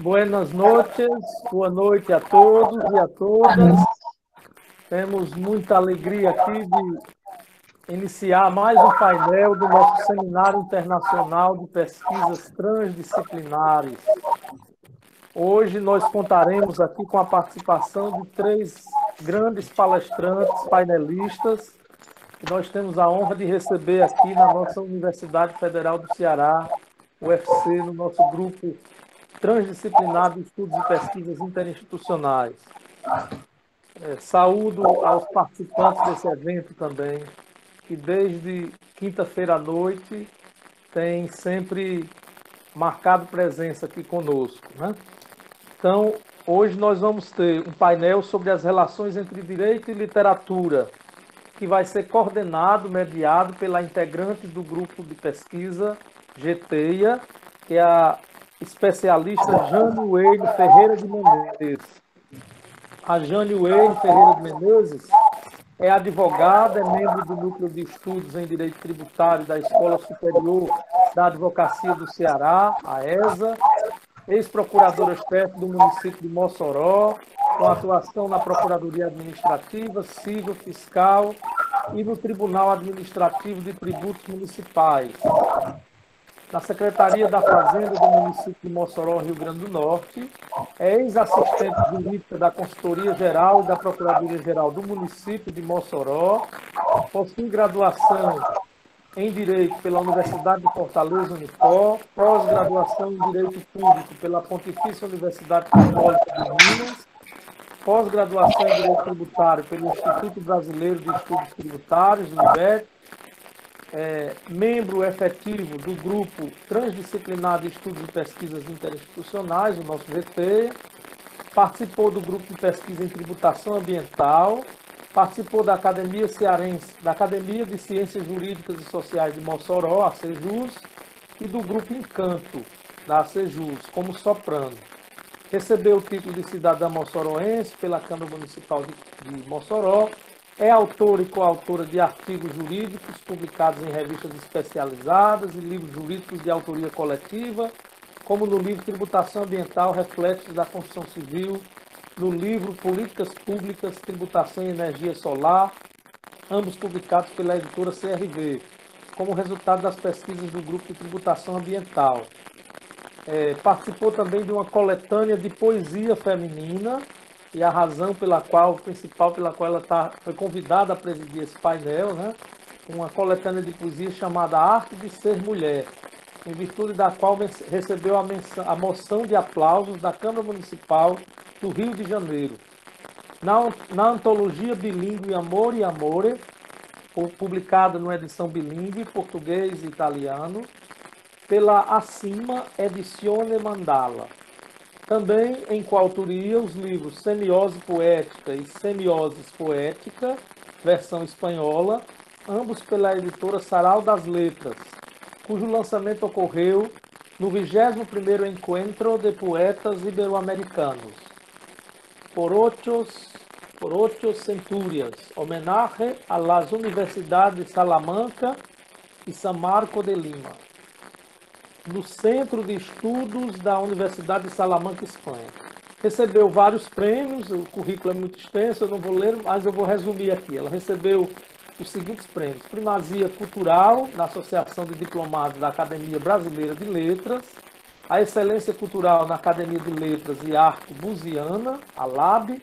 Buenas noches, boa noite a todos e a todas. Temos muita alegria aqui de iniciar mais um painel do nosso Seminário Internacional de Pesquisas Transdisciplinares. Hoje nós contaremos aqui com a participação de 3 grandes palestrantes, painelistas, que nós temos a honra de receber aqui na nossa Universidade Federal do Ceará, UFC, no nosso grupo transdisciplinar de estudos e pesquisas interinstitucionais. Saúdo aos participantes desse evento também, que desde quinta-feira à noite têm sempre marcado presença aqui conosco, né? Então, hoje nós vamos ter um painel sobre as relações entre direito e literatura, que vai ser coordenado, mediado pela integrante do grupo de pesquisa GTEIA, que é a especialista Jane Wayne Ferreira de Menezes. A Jane Wayne Ferreira de Menezes é advogada, é membro do Núcleo de Estudos em Direito Tributário da Escola Superior da Advocacia do Ceará, a ESA, ex-procuradora-chefe do município de Mossoró, com atuação na Procuradoria Administrativa, Civil, Fiscal e no Tribunal Administrativo de Tributos Municipais. Na Secretaria da Fazenda do município de Mossoró, Rio Grande do Norte, é ex-assistente jurídica da Consultoria Geral e da Procuradoria Geral do município de Mossoró, possui graduação em Direito pela Universidade de Fortaleza, Unipó, pós-graduação em Direito Público pela Pontifícia Universidade Católica de Minas, pós-graduação em Direito Tributário pelo Instituto Brasileiro de Estudos Tributários, INBET, membro efetivo do Grupo Transdisciplinar de Estudos e Pesquisas Interinstitucionais, o nosso GT, participou do Grupo de Pesquisa em Tributação Ambiental, participou da Academia Cearense, da Academia de Ciências Jurídicas e Sociais de Mossoró, a ACJUS, e do Grupo Encanto, da ACJUS, como soprano. Recebeu o título de cidadã moçoroense pela Câmara Municipal de Mossoró, é autora e coautora de artigos jurídicos publicados em revistas especializadas e livros jurídicos de autoria coletiva, como no livro Tributação Ambiental, Reflexos da Construção Civil, no livro Políticas Públicas, Tributação e Energia Solar, ambos publicados pela editora CRV, como resultado das pesquisas do Grupo de Tributação Ambiental. Participou também de uma coletânea de poesia feminina, e a razão principal pela qual ela foi convidada a presidir esse painel, né? Uma coletânea de poesia chamada Arte de Ser Mulher, em virtude da qual recebeu a moção de aplausos da Câmara Municipal do Rio de Janeiro. Na antologia bilíngue Amor e Amore, publicada numa edição bilíngue, português e italiano, pela Acima Edizione Mandala. Também em coautoria os livros Semiose Poética e Semioses Poética, versão espanhola, ambos pela editora Sarau das Letras, cujo lançamento ocorreu no 21º Encontro de Poetas Ibero-Americanos. Por ocho centurias, homenagem a las Universidades de Salamanca e San Marco de Lima, no Centro de Estudos da Universidade de Salamanca, Espanha. Recebeu vários prêmios, o currículo é muito extenso, eu não vou ler, mas eu vou resumir aqui. Ela recebeu os seguintes prêmios: Primazia Cultural, na Associação de Diplomados da Academia Brasileira de Letras, a Excelência Cultural na Academia de Letras e Arte Buziana, a LAB,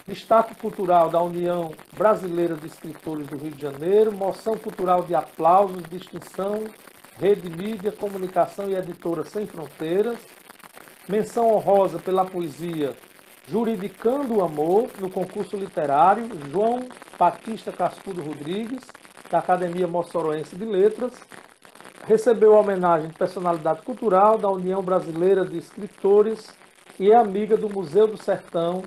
Destaque Cultural da União Brasileira de Escritores do Rio de Janeiro, Moção Cultural de Aplausos, Distinção, Rede Mídia, Comunicação e Editora Sem Fronteiras, menção honrosa pela poesia Juridicando o Amor, no concurso literário João Batista Cascudo Rodrigues, da Academia Moçoroense de Letras, recebeu a homenagem de personalidade cultural da União Brasileira de Escritores e é amiga do Museu do Sertão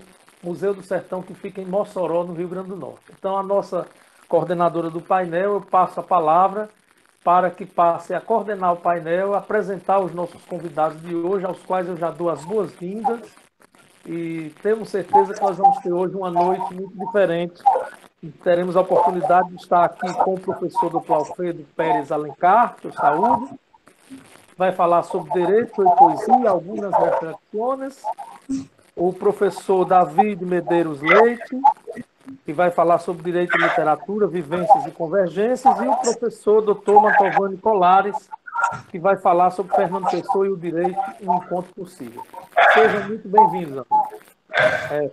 que fica em Mossoró, no Rio Grande do Norte. Então, a nossa coordenadora do painel, eu passo a palavra para que passe a coordenar o painel, apresentar os nossos convidados de hoje, aos quais eu já dou as boas-vindas, e temos certeza que nós vamos ter hoje uma noite muito diferente. E teremos a oportunidade de estar aqui com o professor Dr. Alfredo Pérez Alencar, que eu saúdo, vai falar sobre direito e poesia, algumas reflexões. O professor David Medeiros Leite, que vai falar sobre direito e literatura, vivências e convergências, e o professor Dr. Mantovani Colares, que vai falar sobre Fernando Pessoa e o direito, um encontro possível. Sejam muito bem-vindos, amigos.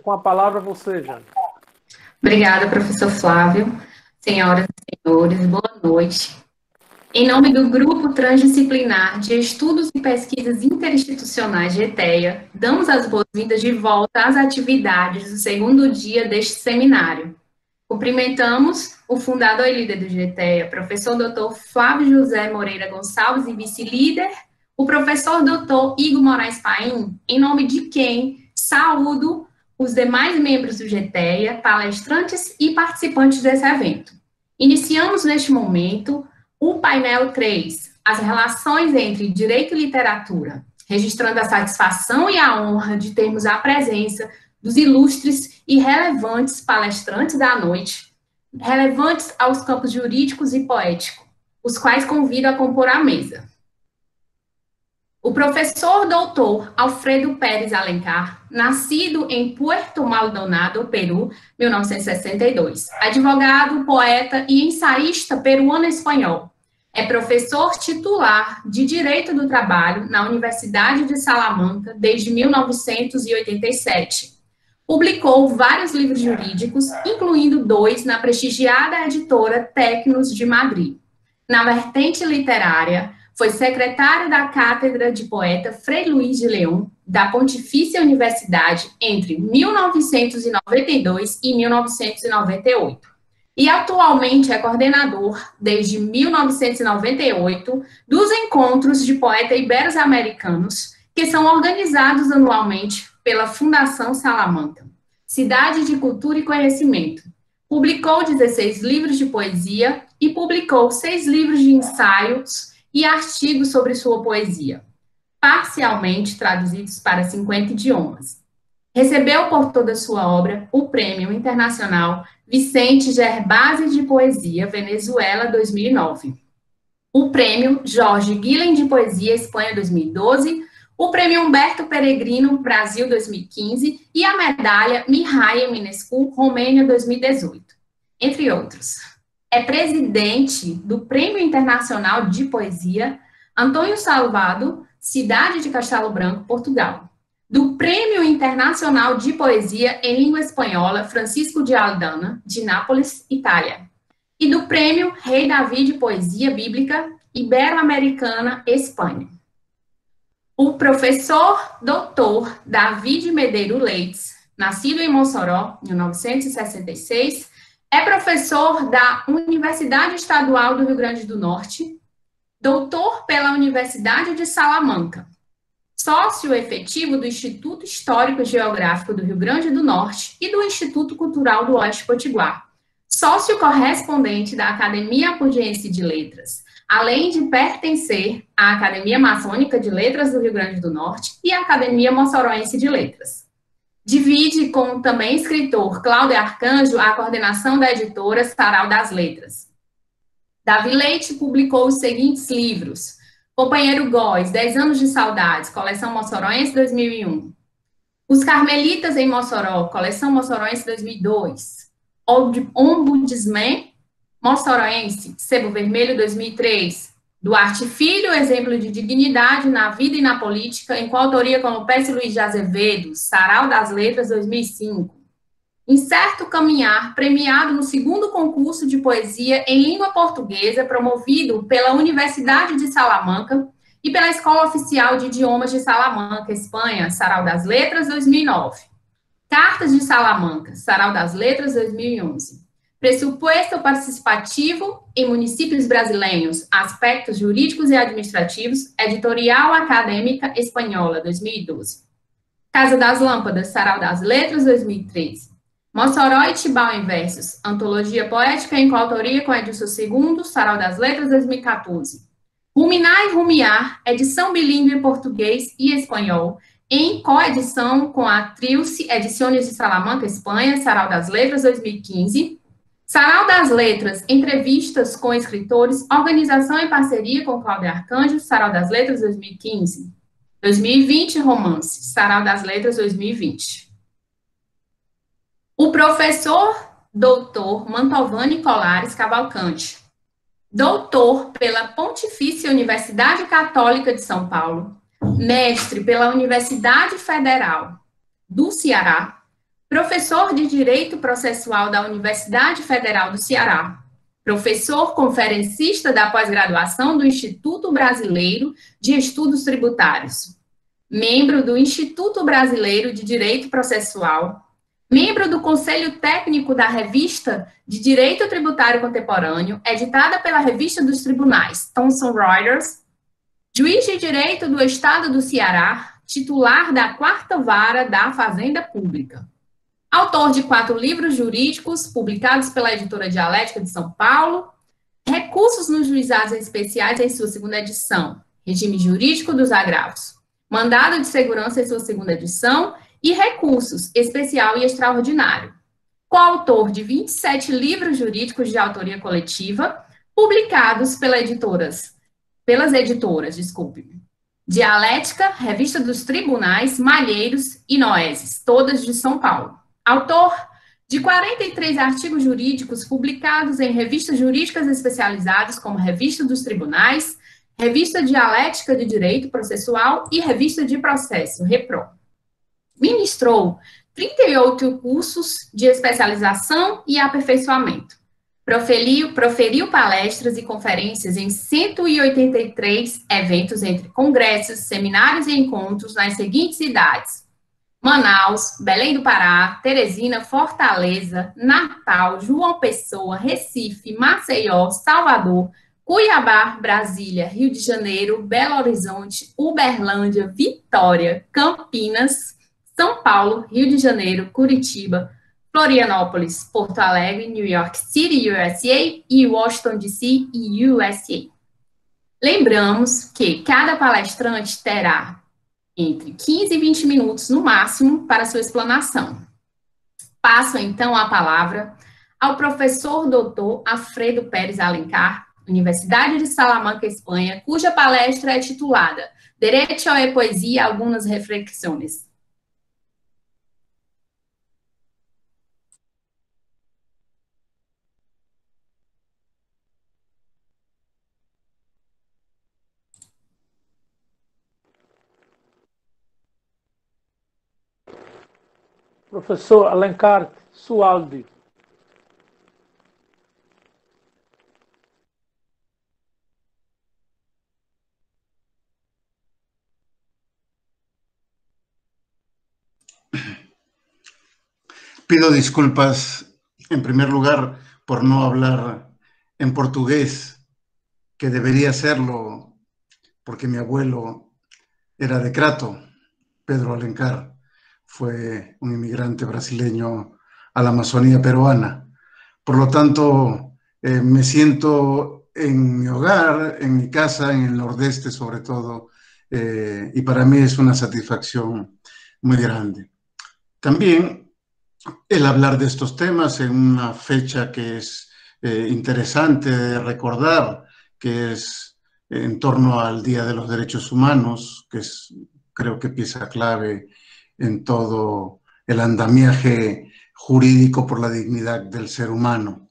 Com a palavra você, Jane. Obrigada, professor Flávio. Senhoras e senhores, boa noite. Em nome do Grupo Transdisciplinar de Estudos e Pesquisas Interinstitucionais de ETEA, damos as boas-vindas de volta às atividades do segundo dia deste seminário. Cumprimentamos o fundador e líder do GTEA, professor Dr. Flávio José Moreira Gonçalves e vice-líder, o professor Dr. Igor Moraes Paim, em nome de quem saúdo os demais membros do GTEA, palestrantes e participantes desse evento. Iniciamos neste momento o painel 3, as relações entre direito e literatura, registrando a satisfação e a honra de termos a presença dos ilustres e relevantes palestrantes da noite, relevantes aos campos jurídicos e poéticos, os quais convido a compor a mesa. O professor doutor Alfredo Pérez Alencar, nascido em Puerto Maldonado, Peru, 1962, advogado, poeta e ensaísta peruano-espanhol. É professor titular de Direito do Trabalho na Universidade de Salamanca desde 1987. Publicou vários livros jurídicos, incluindo 2 na prestigiada editora Tecnos de Madrid. Na vertente literária, foi secretário da Cátedra de Poeta Frei Luís de León, da Pontifícia Universidade, entre 1992 e 1998. E atualmente é coordenador, desde 1998, dos encontros de poetas ibero-americanos, que são organizados anualmente pela Fundação Salamanca, Cidade de Cultura e Conhecimento. Publicou 16 livros de poesia e publicou 6 livros de ensaios e artigos sobre sua poesia, parcialmente traduzidos para 50 idiomas. Recebeu por toda sua obra o Prêmio Internacional Vicente Gervásio de Poesia, Venezuela, 2009. O Prêmio Jorge Guilen de Poesia, Espanha, 2012, o Prêmio Humberto Peregrino, Brasil, 2015, e a medalha Mihai Eminescu, Romênia, 2018, entre outros. É presidente do Prêmio Internacional de Poesia Antônio Salvado, cidade de Castelo Branco, Portugal. Do Prêmio Internacional de Poesia em Língua Espanhola Francisco de Aldana, de Nápoles, Itália. E do Prêmio Rei Davi de Poesia Bíblica Ibero-Americana, Espanha. O professor doutor David Medeiros Leite, nascido em Mossoró, em 1966, é professor da Universidade Estadual do Rio Grande do Norte, doutor pela Universidade de Salamanca, sócio efetivo do Instituto Histórico e Geográfico do Rio Grande do Norte e do Instituto Cultural do Oeste Potiguar, sócio correspondente da Academia Apugiense de Letras, além de pertencer à Academia Maçônica de Letras do Rio Grande do Norte e à Academia Mossoroense de Letras. Divide com o também escritor Cláudio Arcanjo a coordenação da editora Sarau das Letras. Davi Leite publicou os seguintes livros: Companheiro Góes, 10 anos de saudades, coleção Mossoroense, 2001. Os Carmelitas em Mossoró, coleção Mossoroense, 2002. Ombudsman Mossoroense, Sebo Vermelho, 2003. Duarte Filho, exemplo de dignidade na vida e na política, em coautoria com o Pécio Luiz de Azevedo, Sarau das Letras, 2005. Incerto Caminhar, premiado no 2º concurso de poesia em língua portuguesa, promovido pela Universidade de Salamanca e pela Escola Oficial de Idiomas de Salamanca, Espanha, Sarau das Letras, 2009. Cartas de Salamanca, Sarau das Letras, 2011. Pressuposto participativo em municípios brasileiros, aspectos jurídicos e administrativos, Editorial Acadêmica Espanhola, 2012. Casa das Lâmpadas, Sarau das Letras, 2013. Mossoró e Tibau em Versos, Antologia Poética em coautoria com Edilson II, Sarau das Letras, 2014. Ruminar e Rumiar, edição bilíngue em português e espanhol, em coedição com a Trilce Edições de Salamanca, Espanha, Sarau das Letras, 2015. Sarau das Letras, entrevistas com escritores, organização em parceria com Cláudio Arcanjo, Sarau das Letras 2015. 2020, romance, Sarau das Letras 2020. O professor doutor Mantovani Colares Cavalcante, doutor pela Pontifícia Universidade Católica de São Paulo, mestre pela Universidade Federal do Ceará, professor de Direito Processual da Universidade Federal do Ceará, professor conferencista da pós-graduação do Instituto Brasileiro de Estudos Tributários, membro do Instituto Brasileiro de Direito Processual, membro do Conselho Técnico da Revista de Direito Tributário Contemporâneo, editada pela Revista dos Tribunais, Thomson Reuters, juiz de Direito do Estado do Ceará, titular da 4ª Vara da Fazenda Pública. Autor de 4 livros jurídicos, publicados pela editora Dialética de São Paulo, Recursos nos Juizados Especiais em sua 2ª edição, Regime Jurídico dos Agravos, Mandado de Segurança em sua 2ª edição e Recursos Especial e Extraordinário. Coautor de 27 livros jurídicos de autoria coletiva, publicados pelas editoras, Dialética, Revista dos Tribunais, Malheiros e Noeses, todas de São Paulo. Autor de 43 artigos jurídicos publicados em revistas jurídicas especializadas como Revista dos Tribunais, Revista Dialética de Direito Processual e Revista de Processo, REPRO. Ministrou 38 cursos de especialização e aperfeiçoamento. Proferiu palestras e conferências em 183 eventos entre congressos, seminários e encontros nas seguintes cidades: Manaus, Belém do Pará, Teresina, Fortaleza, Natal, João Pessoa, Recife, Maceió, Salvador, Cuiabá, Brasília, Rio de Janeiro, Belo Horizonte, Uberlândia, Vitória, Campinas, São Paulo, Rio de Janeiro, Curitiba, Florianópolis, Porto Alegre, New York City, USA e Washington, D.C. e USA. Lembramos que cada palestrante terá entre 15 e 20 minutos no máximo para sua explanação. Passo então a palavra ao professor doutor Alfredo Pérez Alencar, Universidade de Salamanca, Espanha, cuja palestra é titulada Derecho e Poesia, algumas reflexões. Professor Alencar, su audio. Pido disculpas, en primer lugar, por no hablar en portugués, que debería hacerlo porque mi abuelo era de Crato. Pedro Alencar fue un inmigrante brasileño a la Amazonía peruana. Por lo tanto, me siento en mi hogar, en mi casa, en el nordeste sobre todo, y para mí es una satisfacción muy grande. También el hablar de estos temas en una fecha que es interesante de recordar, que es en torno al Día de los Derechos Humanos, que es, creo que pieza clave en todo el andamiaje jurídico por la dignidad del ser humano.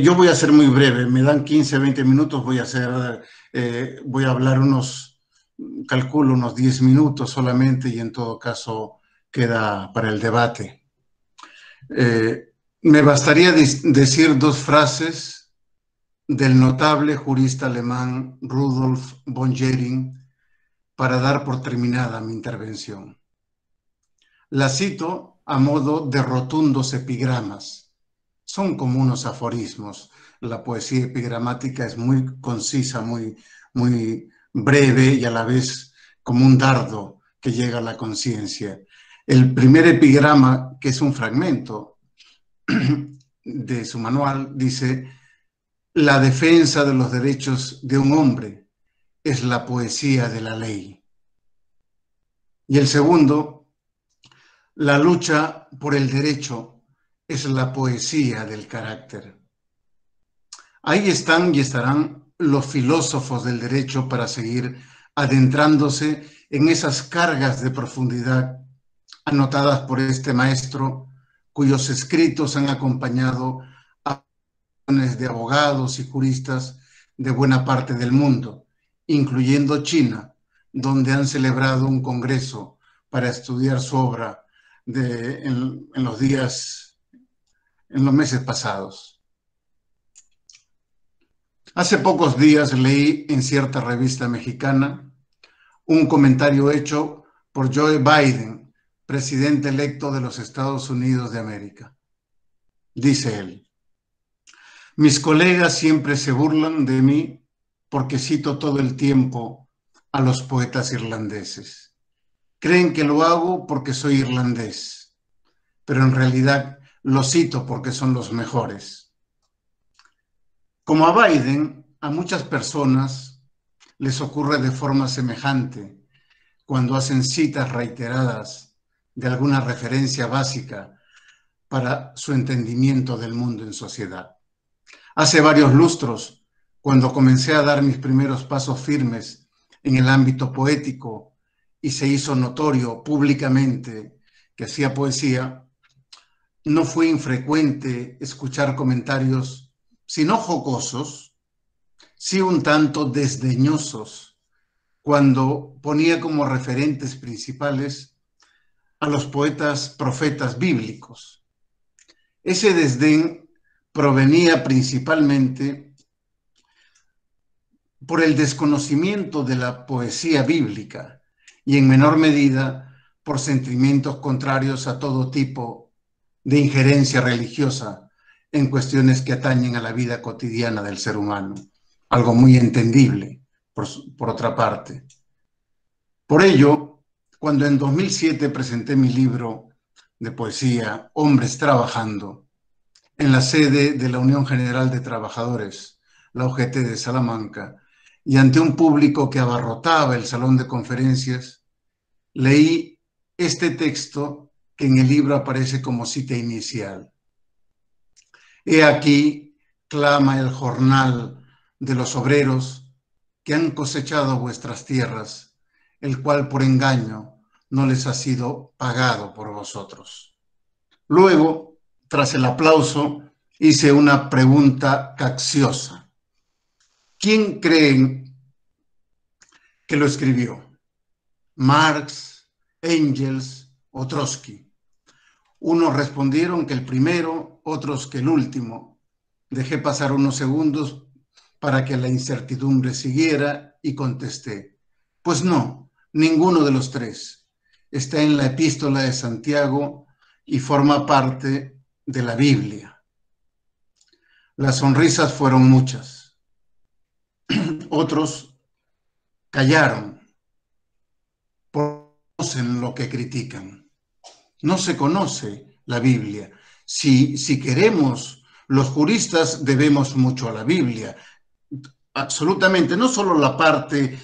Yo voy a ser muy breve, me dan 15, 20 minutos, voy a hablar calculo unos 10 minutos solamente y en todo caso queda para el debate. Me bastaría decir 2 frases del notable jurista alemán Rudolf von Jhering para dar por terminada mi intervención. La cito a modo de rotundos epigramas. Son como unos aforismos. La poesía epigramática es muy concisa, muy breve y a la vez como un dardo que llega a la conciencia. El primer epigrama, que es un fragmento de su manual, dice: la defensa de los derechos de un hombre es la poesía de la ley. Y el segundo: la lucha por el derecho es la poesía del carácter. Ahí están y estarán los filósofos del derecho para seguir adentrándose en esas cargas de profundidad anotadas por este maestro, cuyos escritos han acompañado a millones de abogados y juristas de buena parte del mundo, incluyendo China, donde han celebrado un congreso para estudiar su obra en los meses pasados. Hace pocos días leí en cierta revista mexicana un comentario hecho por Joe Biden, presidente electo de los Estados Unidos de América. Dice él: mis colegas siempre se burlan de mí porque cito todo el tiempo a los poetas irlandeses. Creen que lo hago porque soy irlandés, pero en realidad los cito porque son los mejores. Como a Biden, a muchas personas les ocurre de forma semejante cuando hacen citas reiteradas de alguna referencia básica para su entendimiento del mundo en sociedad. Hace varios lustros, cuando comencé a dar mis primeros pasos firmes en el ámbito poético y se hizo notorio públicamente que hacía poesía, no fue infrecuente escuchar comentarios, si no jocosos, sí un tanto desdeñosos, cuando ponía como referentes principales a los poetas profetas bíblicos. Ese desdén provenía principalmente por el desconocimiento de la poesía bíblica y en menor medida por sentimientos contrarios a todo tipo de injerencia religiosa en cuestiones que atañen a la vida cotidiana del ser humano, algo muy entendible, por otra parte. Por ello, cuando en 2007 presenté mi libro de poesía, Hombres Trabajando, en la sede de la Unión General de Trabajadores, la UGT de Salamanca, y ante un público que abarrotaba el salón de conferencias, leí este texto que en el libro aparece como cita inicial. He aquí, clama el jornal de los obreros que han cosechado vuestras tierras, el cual por engaño no les ha sido pagado por vosotros. Luego, tras el aplauso, hice una pregunta capciosa. ¿Quién creen que lo escribió? ¿Marx, Engels o Trotsky? Unos respondieron que el primero, otros que el último. Dejé pasar unos segundos para que la incertidumbre siguiera y contesté: pues no, ninguno de los tres. Está en la Epístola de Santiago y forma parte de la Biblia. Las sonrisas fueron muchas. Otros callaron, porque conocen lo que critican. No se conoce la Biblia. Si queremos, los juristas debemos mucho a la Biblia. Absolutamente, no solo la parte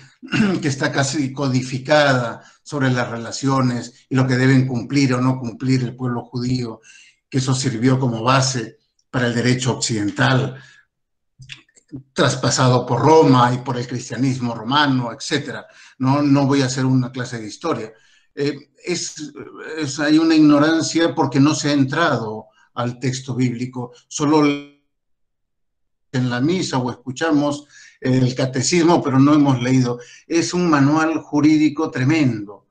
que está casi codificada sobre las relaciones y lo que deben cumplir o no cumplir el pueblo judío, que eso sirvió como base para el derecho occidental, traspasado por Roma y por el cristianismo romano, etc. No voy a hacer una clase de historia. Hay una ignorancia porque no se ha entrado al texto bíblico, solo en la misa o escuchamos el catecismo, pero no hemos leído. Es un manual jurídico tremendo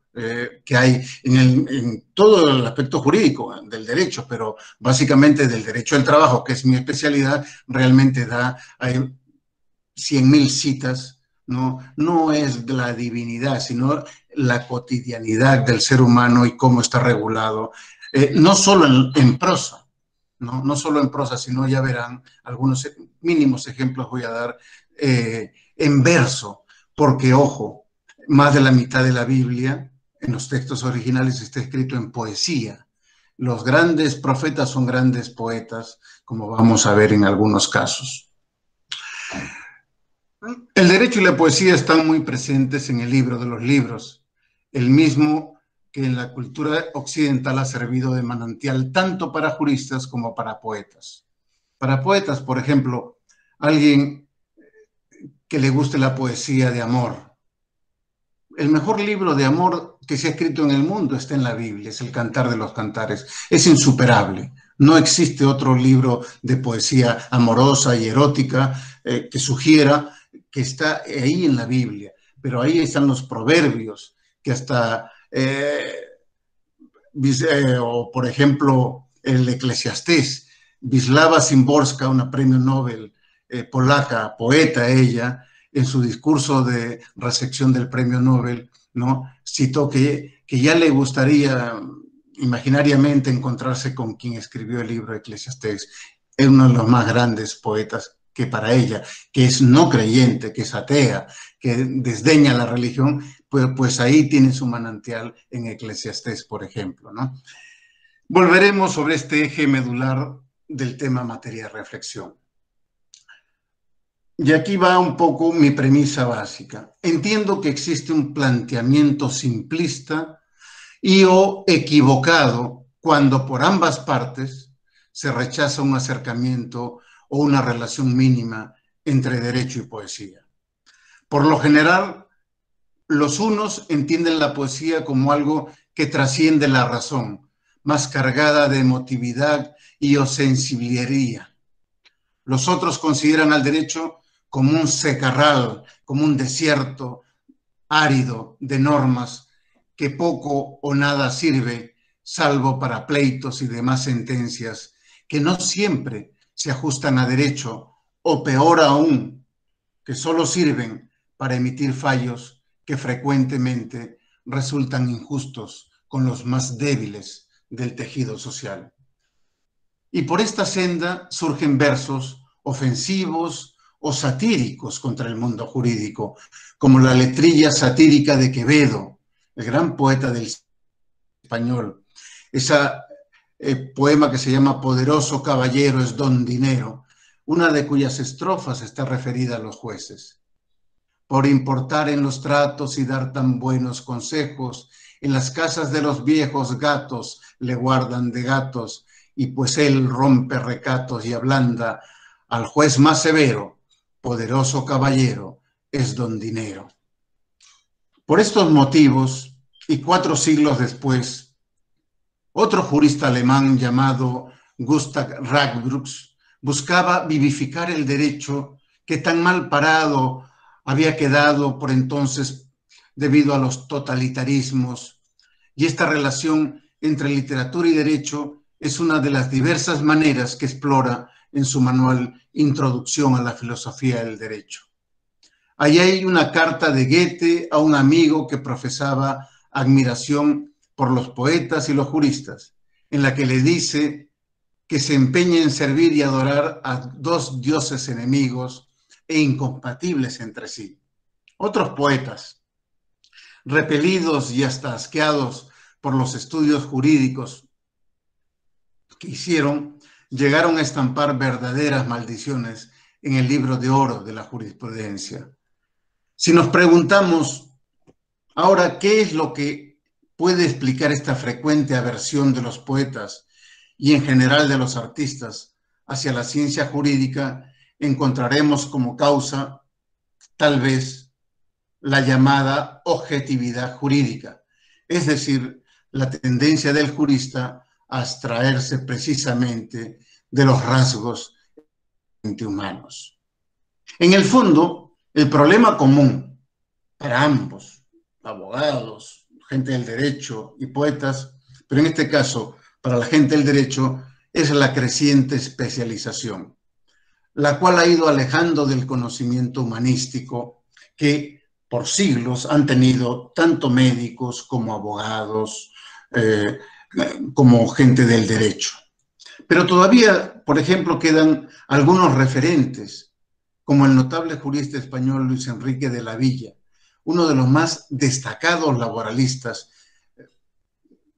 que hay en todo el aspecto jurídico del derecho, pero básicamente del derecho al trabajo, que es mi especialidad, realmente hay 100.000 citas. No es la divinidad, sino la cotidianidad del ser humano y cómo está regulado, no solo en prosa, no solo en prosa, sino ya verán, algunos mínimos ejemplos voy a dar en verso, porque, ojo, más de la mitad de la Biblia, en los textos originales, está escrito en poesía. Los grandes profetas son grandes poetas, como vamos a ver en algunos casos. El derecho y la poesía están muy presentes en el libro de los libros, el mismo que en la cultura occidental ha servido de manantial tanto para juristas como para poetas. Para poetas, por ejemplo, alguien que le guste la poesía de amor. El mejor libro de amor que se ha escrito en el mundo está en la Biblia, es el Cantar de los Cantares. Es insuperable. No existe otro libro de poesía amorosa y erótica que sugiera que está ahí en la Biblia. Pero ahí están los proverbios, que hasta, o por ejemplo, el Eclesiastés. Wisława Szymborska, una premio Nobel polaca, poeta ella, en su discurso de recepción del premio Nobel, ¿no?, citó que ya le gustaría imaginariamente encontrarse con quien escribió el libro Eclesiastés. Es uno de los más grandes poetas que para ella, que es no creyente, que es atea, que desdeña la religión, pues ahí tiene su manantial en Eclesiastés, por ejemplo, ¿no? Volveremos sobre este eje medular del tema materia de reflexión. Y aquí va un poco mi premisa básica. Entiendo que existe un planteamiento simplista y o equivocado cuando por ambas partes se rechaza un acercamiento o una relación mínima entre derecho y poesía. Por lo general, los unos entienden la poesía como algo que trasciende la razón, más cargada de emotividad y o sensibilidad. Los otros consideran al derecho como un secarral, como un desierto árido de normas que poco o nada sirve, salvo para pleitos y demás sentencias que no siempre se ajustan a derecho, o peor aún, que solo sirven para emitir fallos que frecuentemente resultan injustos con los más débiles del tejido social. Y por esta senda surgen versos ofensivos o satíricos contra el mundo jurídico, como la letrilla satírica de Quevedo, el gran poeta del español. Esa poema que se llama Poderoso caballero es don dinero, una de cuyas estrofas está referida a los jueces. Por importar en los tratos y dar tan buenos consejos, en las casas de los viejos gatos le guardan de gatos, y pues él rompe recatos y ablanda al juez más severo, poderoso caballero es don dinero. Por estos motivos, y 4 siglos después, otro jurista alemán llamado Gustav Radbruch buscaba vivificar el derecho que tan mal parado había quedado por entonces debido a los totalitarismos, y esta relación entre literatura y derecho es una de las diversas maneras que explora en su manual Introducción a la filosofía del derecho. Ahí hay una carta de Goethe a un amigo que profesaba admiración por los poetas y los juristas, en la que le dice que se empeñe en servir y adorar a 2 dioses enemigos e incompatibles entre sí. Otros poetas, repelidos y hasta asqueados por los estudios jurídicos que hicieron, llegaron a estampar verdaderas maldiciones en el libro de oro de la jurisprudencia. Si nos preguntamos ahora qué es lo que puede explicar esta frecuente aversión de los poetas y en general de los artistas hacia la ciencia jurídica, encontraremos como causa, tal vez, la llamada objetividad jurídica, es decir, la tendencia del jurista a abstraerse precisamente de los rasgos humanos. En el fondo, el problema común para ambos, abogados, gente del derecho y poetas, pero en este caso para la gente del derecho, es la creciente especialización, la cual ha ido alejando del conocimiento humanístico que por siglos han tenido tanto médicos como abogados, como gente del derecho. Pero todavía, por ejemplo, quedan algunos referentes, como el notable jurista español Luis Enrique de la Villa, uno de los más destacados laboralistas,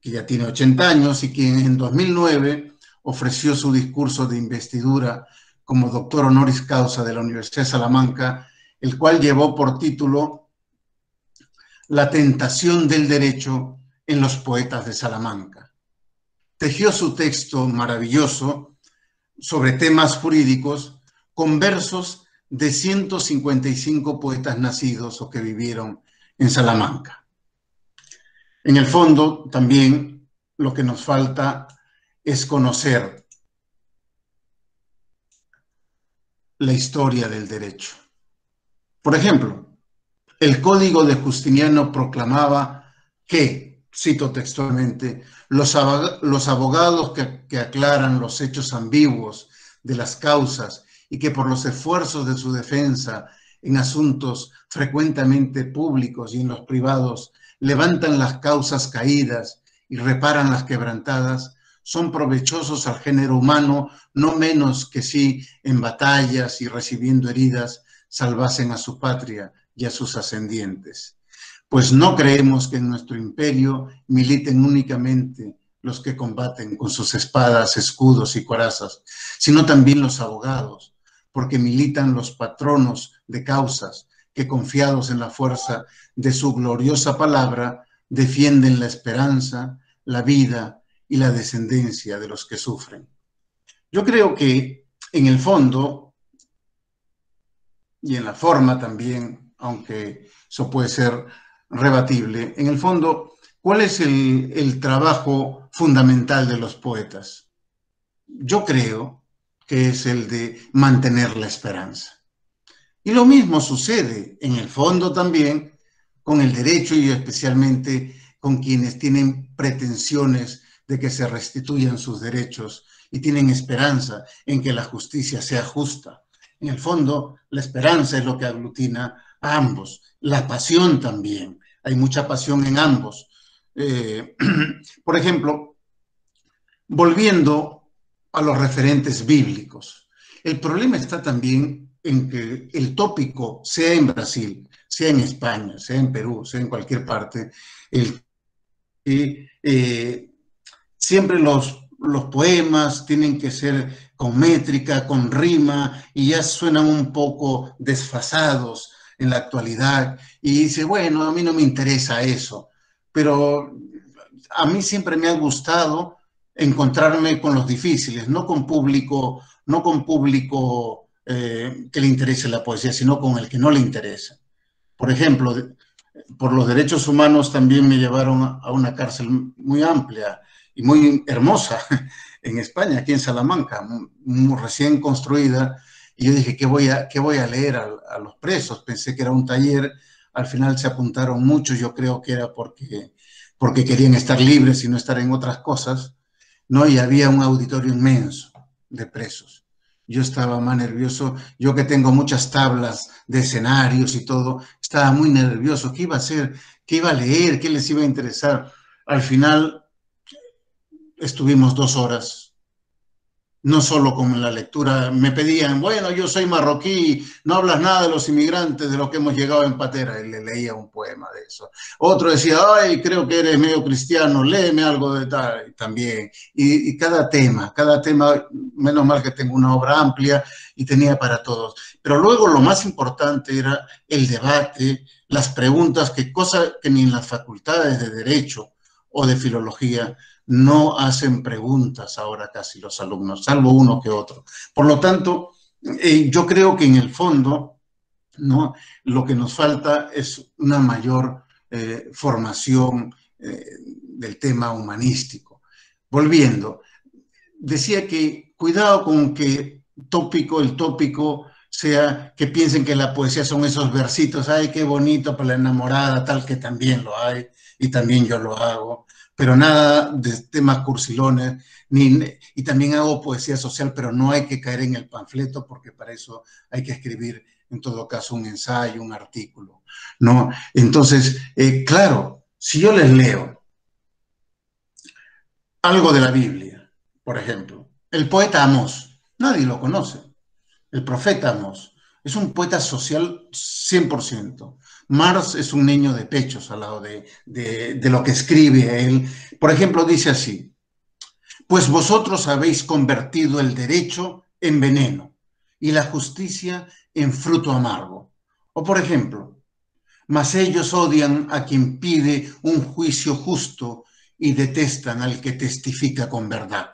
que ya tiene 80 años y quien en 2009 ofreció su discurso de investidura como doctor honoris causa de la Universidad de Salamanca, el cual llevó por título La tentación del derecho en los poetas de Salamanca. Tejió su texto maravilloso sobre temas jurídicos con versos de 155 poetas nacidos o que vivieron en Salamanca. En el fondo, también lo que nos falta es conocer la historia del derecho. Por ejemplo, el Código de Justiniano proclamaba que, cito textualmente, los abogados que aclaran los hechos ambiguos de las causas y que por los esfuerzos de su defensa en asuntos frecuentemente públicos y en los privados levantan las causas caídas y reparan las quebrantadas, son provechosos al género humano, no menos que si en batallas y recibiendo heridas salvasen a su patria y a sus ascendientes. Pues no creemos que en nuestro imperio militen únicamente los que combaten con sus espadas, escudos y corazas, sino también los abogados, porque militan los patronos de causas que, confiados en la fuerza de su gloriosa palabra, defienden la esperanza, la vida y la descendencia de los que sufren. Yo creo que en el fondo y en la forma también, aunque eso puede ser rebatible, en el fondo, ¿cuál es el trabajo fundamental de los poetas? Yo creo que es el de mantener la esperanza. Y lo mismo sucede en el fondo también con el derecho y especialmente con quienes tienen pretensiones de que se restituyan sus derechos y tienen esperanza en que la justicia sea justa. En el fondo, la esperanza es lo que aglutina a ambos. La pasión también. Hay mucha pasión en ambos. Por ejemplo, volviendo a los referentes bíblicos, el problema está también en que el tópico, sea en Brasil, sea en España, sea en Perú, sea en cualquier parte, siempre los poemas tienen que ser con métrica, con rima, y ya suenan un poco desfasados en la actualidad. Y dice, bueno, a mí no me interesa eso, pero a mí siempre me ha gustado encontrarme con los difíciles, no con público que le interese la poesía, sino con el que no le interesa. Por ejemplo, por los derechos humanos también me llevaron a una cárcel muy amplia y muy hermosa en España, aquí en Salamanca, muy recién construida, y yo dije, ¿qué voy a leer a los presos? Pensé que era un taller, al final se apuntaron muchos, yo creo que era porque querían estar libres y no estar en otras cosas, ¿no? Y había un auditorio inmenso de presos. Yo estaba más nervioso, yo que tengo muchas tablas de escenarios y todo, estaba muy nervioso. ¿Qué iba a hacer? ¿Qué iba a leer? ¿Qué les iba a interesar? Al final estuvimos 2 horas, no solo con la lectura. Me pedían, bueno, yo soy marroquí, no hablas nada de los inmigrantes, de los que hemos llegado en patera, y le leía un poema de eso. Otro decía, ay, creo que eres medio cristiano, léeme algo de tal, y también. Y cada tema, menos mal que tengo una obra amplia y tenía para todos. Pero luego lo más importante era el debate, las preguntas, cosa que ni en las facultades de Derecho o de Filología no hacen preguntas ahora casi los alumnos, salvo uno que otro. Por lo tanto, yo creo que en el fondo, ¿no?, lo que nos falta es una mayor formación del tema humanístico. Volviendo, decía que cuidado con que el tópico sea que piensen que la poesía son esos versitos, ay, qué bonito para la enamorada, tal, que también lo hay y también yo lo hago, pero nada de temas cursilones, y también hago poesía social, pero no hay que caer en el panfleto porque para eso hay que escribir en todo caso un ensayo, un artículo, ¿no? Entonces, claro, si yo les leo algo de la Biblia, por ejemplo, el poeta Amós, nadie lo conoce, el profeta Amós, es un poeta social 100%. Marx es un niño de pechos al lado de lo que escribe él. Por ejemplo, dice así, pues vosotros habéis convertido el derecho en veneno y la justicia en fruto amargo. O por ejemplo, mas ellos odian a quien pide un juicio justo y detestan al que testifica con verdad.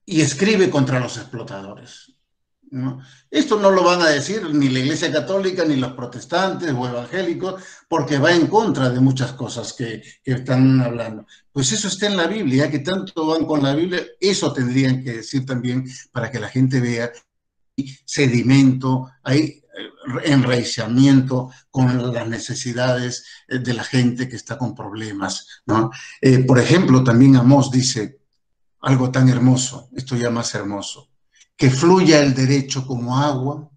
Y escribe contra los explotadores, ¿no? Esto no lo van a decir ni la Iglesia Católica, ni los protestantes o evangélicos, porque va en contra de muchas cosas que están hablando. Pues eso está en la Biblia, que tanto van con la Biblia, eso tendrían que decir también para que la gente vea sedimento, hay enraizamiento con las necesidades de la gente que está con problemas, ¿no? Por ejemplo, también Amós dice algo tan hermoso, esto ya más hermoso, que fluya el derecho como agua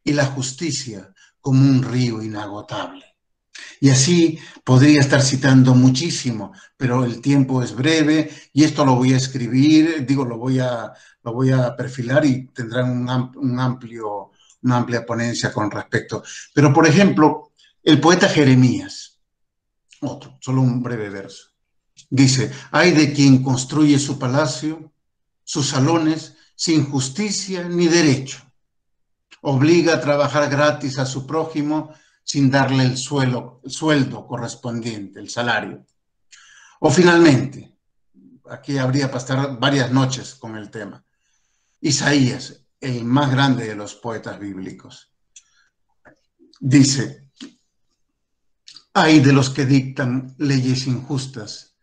y la justicia como un río inagotable. Y así podría estar citando muchísimo, pero el tiempo es breve y esto lo voy a escribir, digo, lo voy a perfilar y tendrán una amplia ponencia con respecto. Pero, por ejemplo, el poeta Jeremías, otro, solo un breve verso, dice: ay de quien construye su palacio, sus salones, sin justicia ni derecho. Obliga a trabajar gratis a su prójimo sin darle el sueldo correspondiente, el salario. O finalmente, aquí habría para estar varias noches con el tema, Isaías, el más grande de los poetas bíblicos, dice: ay de los que dictan leyes injustas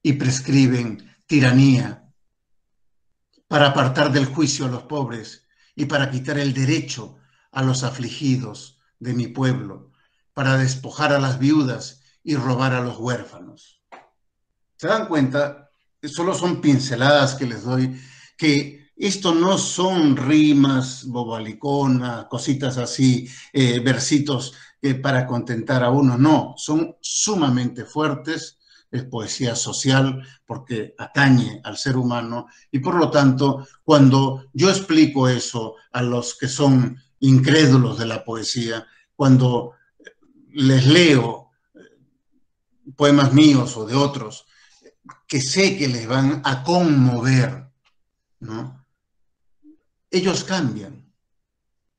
y prescriben tiranía para apartar del juicio a los pobres y para quitar el derecho a los afligidos de mi pueblo, para despojar a las viudas y robar a los huérfanos. ¿Se dan cuenta? Solo son pinceladas que les doy, que esto no son rimas bobaliconas, cositas así, versitos para contentar a uno, no, son sumamente fuertes. Es poesía social porque atañe al ser humano y por lo tanto cuando yo explico eso a los que son incrédulos de la poesía, cuando les leo poemas míos o de otros que sé que les van a conmover, ¿no? Ellos cambian.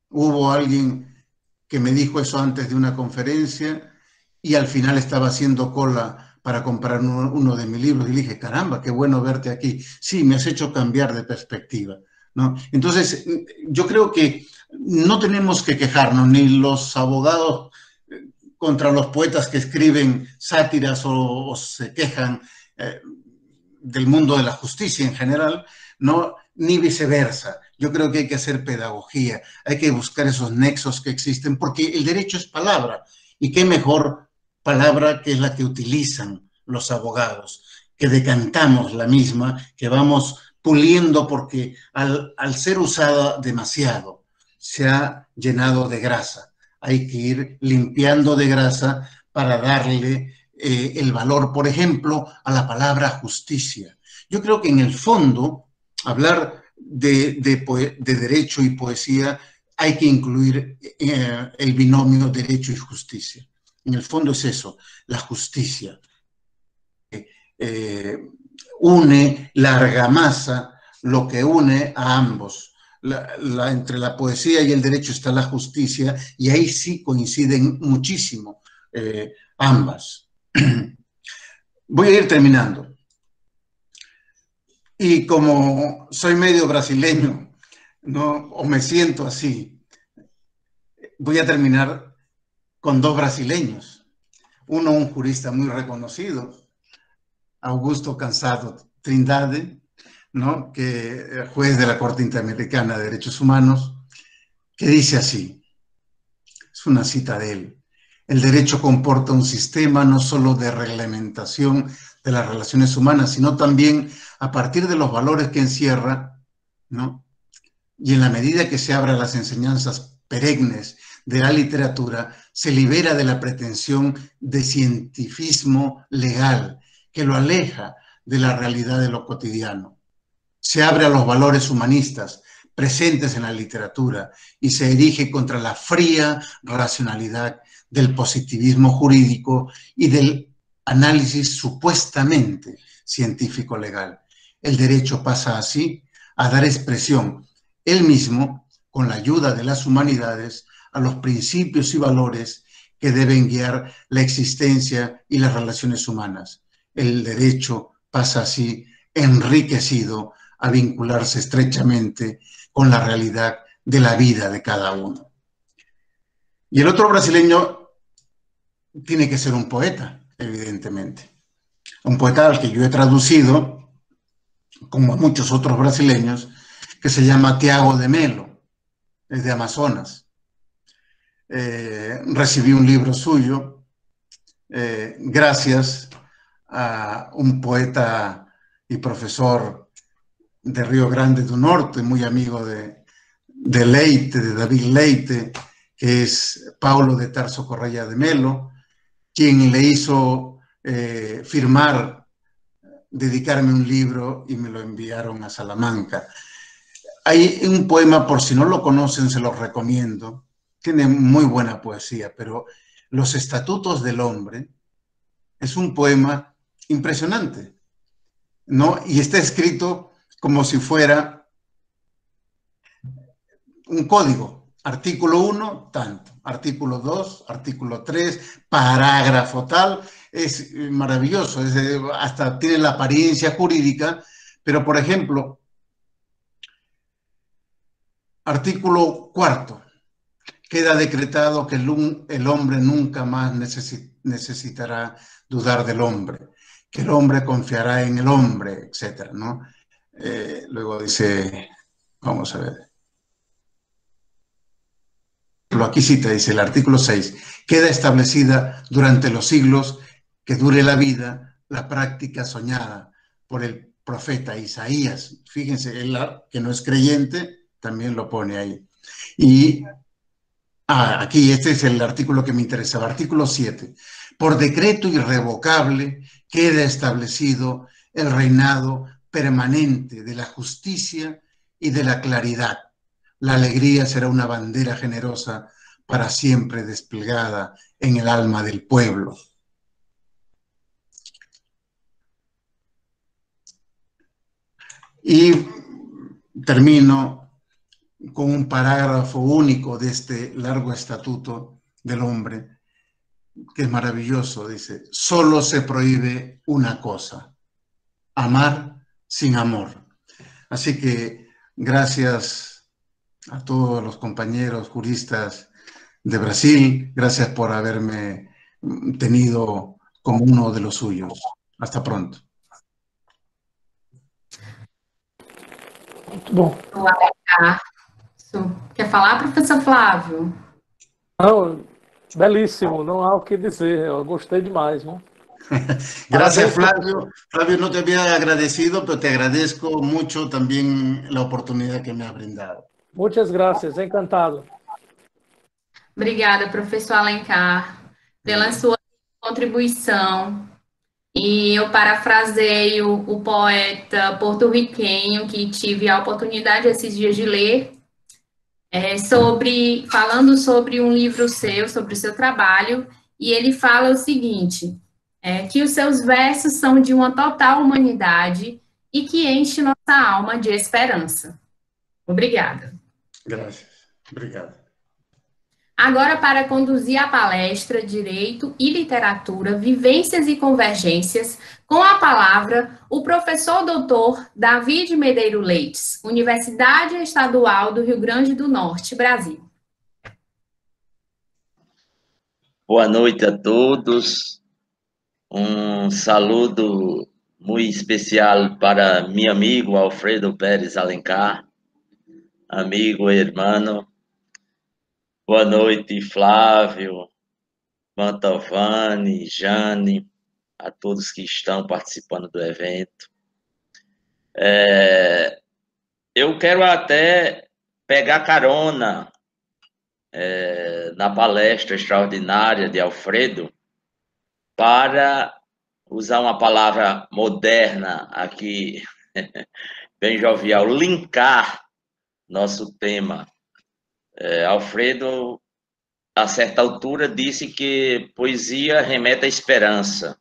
Hubo alguien que me dijo eso antes de una conferencia y al final estaba haciendo cola para comprar uno de mis libros y le dije: caramba, qué bueno verte aquí. Sí, me has hecho cambiar de perspectiva, ¿no? Entonces, yo creo que no tenemos que quejarnos, ni los abogados contra los poetas que escriben sátiras o se quejan del mundo de la justicia en general, ¿no? Ni viceversa. Yo creo que hay que hacer pedagogía, hay que buscar esos nexos que existen, porque el derecho es palabra, y qué mejor palabra que es la que utilizan los abogados, que decantamos la misma, que vamos puliendo porque al ser usada demasiado se ha llenado de grasa. Hay que ir limpiando de grasa para darle el valor, por ejemplo, a la palabra justicia. Yo creo que en el fondo, hablar de derecho y poesía, hay que incluir el binomio derecho y justicia. En el fondo es eso, la justicia. Une la argamasa, lo que une a ambos. Entre la poesía y el derecho está la justicia, y ahí sí coinciden muchísimo ambas. Voy a ir terminando. Y como soy medio brasileño, ¿no? O me siento así, voy a terminar con dos brasileños. Uno, un jurista muy reconocido, Augusto Cansado Trindade, ¿no? Que juez de la Corte Interamericana de Derechos Humanos, que dice así, es una cita de él: el derecho comporta un sistema no solo de reglamentación de las relaciones humanas, sino también a partir de los valores que encierra, ¿no? Y en la medida que se abra las enseñanzas perennes de la literatura, se libera de la pretensión de cientificismo legal que lo aleja de la realidad de lo cotidiano. Se abre a los valores humanistas presentes en la literatura y se erige contra la fría racionalidad del positivismo jurídico y del análisis supuestamente científico-legal. El derecho pasa así a dar expresión él mismo, con la ayuda de las humanidades, a los principios y valores que deben guiar la existencia y las relaciones humanas. El derecho pasa así, enriquecido, a vincularse estrechamente con la realidad de la vida de cada uno. Y el otro brasileño tiene que ser un poeta, evidentemente. Un poeta al que yo he traducido, como a muchos otros brasileños, que se llama Tiago de Melo, es de Amazonas. Recibí un libro suyo gracias a un poeta y profesor de Río Grande do Norte, muy amigo de Leite, de David Leite, que es Paulo de Tarso Correia de Melo, quien le hizo firmar, dedicarme un libro y me lo enviaron a Salamanca. Hay un poema, por si no lo conocen, se los recomiendo. Tiene muy buena poesía, pero Los Estatutos del Hombre es un poema impresionante, ¿no? Y está escrito como si fuera un código. Artículo 1, tanto. Artículo 2, artículo 3, parágrafo tal. Es maravilloso. Hasta tiene la apariencia jurídica, pero, por ejemplo, artículo 4. Queda decretado que el hombre nunca más necesitará dudar del hombre, que el hombre confiará en el hombre, etc., ¿no? Luego dice, vamos a ver. Aquí cita, dice el artículo 6, queda establecida durante los siglos que dure la vida la práctica soñada por el profeta Isaías. Fíjense, él, que no es creyente, también lo pone ahí. Y aquí, este es el artículo que me interesaba, artículo 7. Por decreto irrevocable queda establecido el reinado permanente de la justicia y de la claridad. La alegría será una bandera generosa para siempre desplegada en el alma del pueblo. Y termino con un parágrafo único de este largo estatuto del hombre, que es maravilloso. Dice, solo se prohíbe una cosa, amar sin amor. Así que gracias a todos los compañeros juristas de Brasil, gracias por haberme tenido como uno de los suyos. Hasta pronto. Muito bom. Quer falar, professor Flávio? Não, belíssimo, não há o que dizer, eu gostei demais, né? Gracias, Flavio. Flavio, no te había agradecido, pero te agradezco mucho también la oportunidad que me has brindado. Muitas graças, encantado. Obrigada, professor Alencar, pela sua contribuição. E eu parafraseio o poeta porto-riquenho que tive a oportunidade esses dias de ler, falando sobre um livro seu, sobre o seu trabalho, e ele fala o seguinte, que os seus versos são de uma total humanidade e que enche nossa alma de esperança. Obrigada. Gracias. Obrigado. Agora, para conduzir a palestra Direito e Literatura, Vivências e Convergências, com a palavra, o professor doutor David Medeiro Leites, Universidade Estadual do Rio Grande do Norte, Brasil. Boa noite a todos. Um saludo muito especial para meu amigo Alfredo Pérez Alencar, amigo e irmão. Boa noite, Flávio, Mantovani, Jane, a todos que estão participando do evento. Eu quero até pegar carona na palestra extraordinária de Alfredo para usar uma palavra moderna aqui, bem jovial, linkar nosso tema. Alfredo, a certa altura, disse que poesia remete à esperança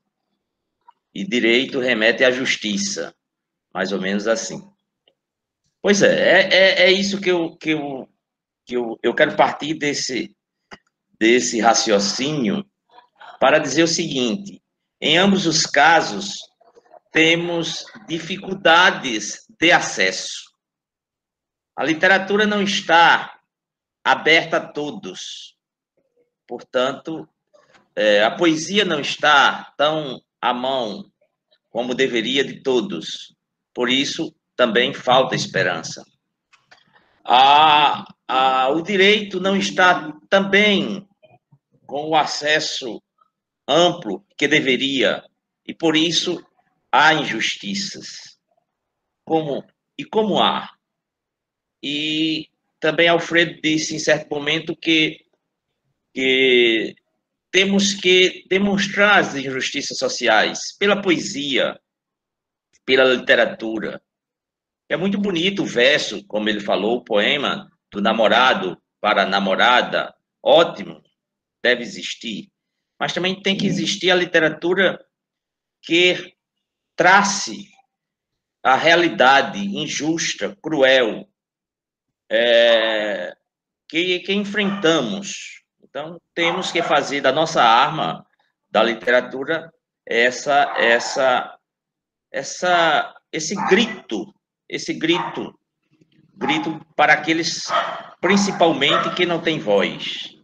e direito remete à justiça, mais ou menos assim. Pois é isso que eu quero partir desse raciocínio para dizer o seguinte: em ambos os casos, temos dificuldades de acesso. A literatura não está aberta a todos. Portanto, a poesia não está tão à mão como deveria de todos. Por isso, também falta esperança. O direito não está também com o acesso amplo que deveria, e por isso há injustiças. Como há? E também Alfredo disse em certo momento que temos que demonstrar as injustiças sociais pela poesia, pela literatura. É muito bonito o verso, como ele falou, o poema do namorado para a namorada, ótimo, deve existir. Mas também tem que existir a literatura que trace a realidade injusta, cruel, que enfrentamos. Então, temos que fazer da nossa arma, da literatura, esse grito para aqueles, principalmente, que não têm voz.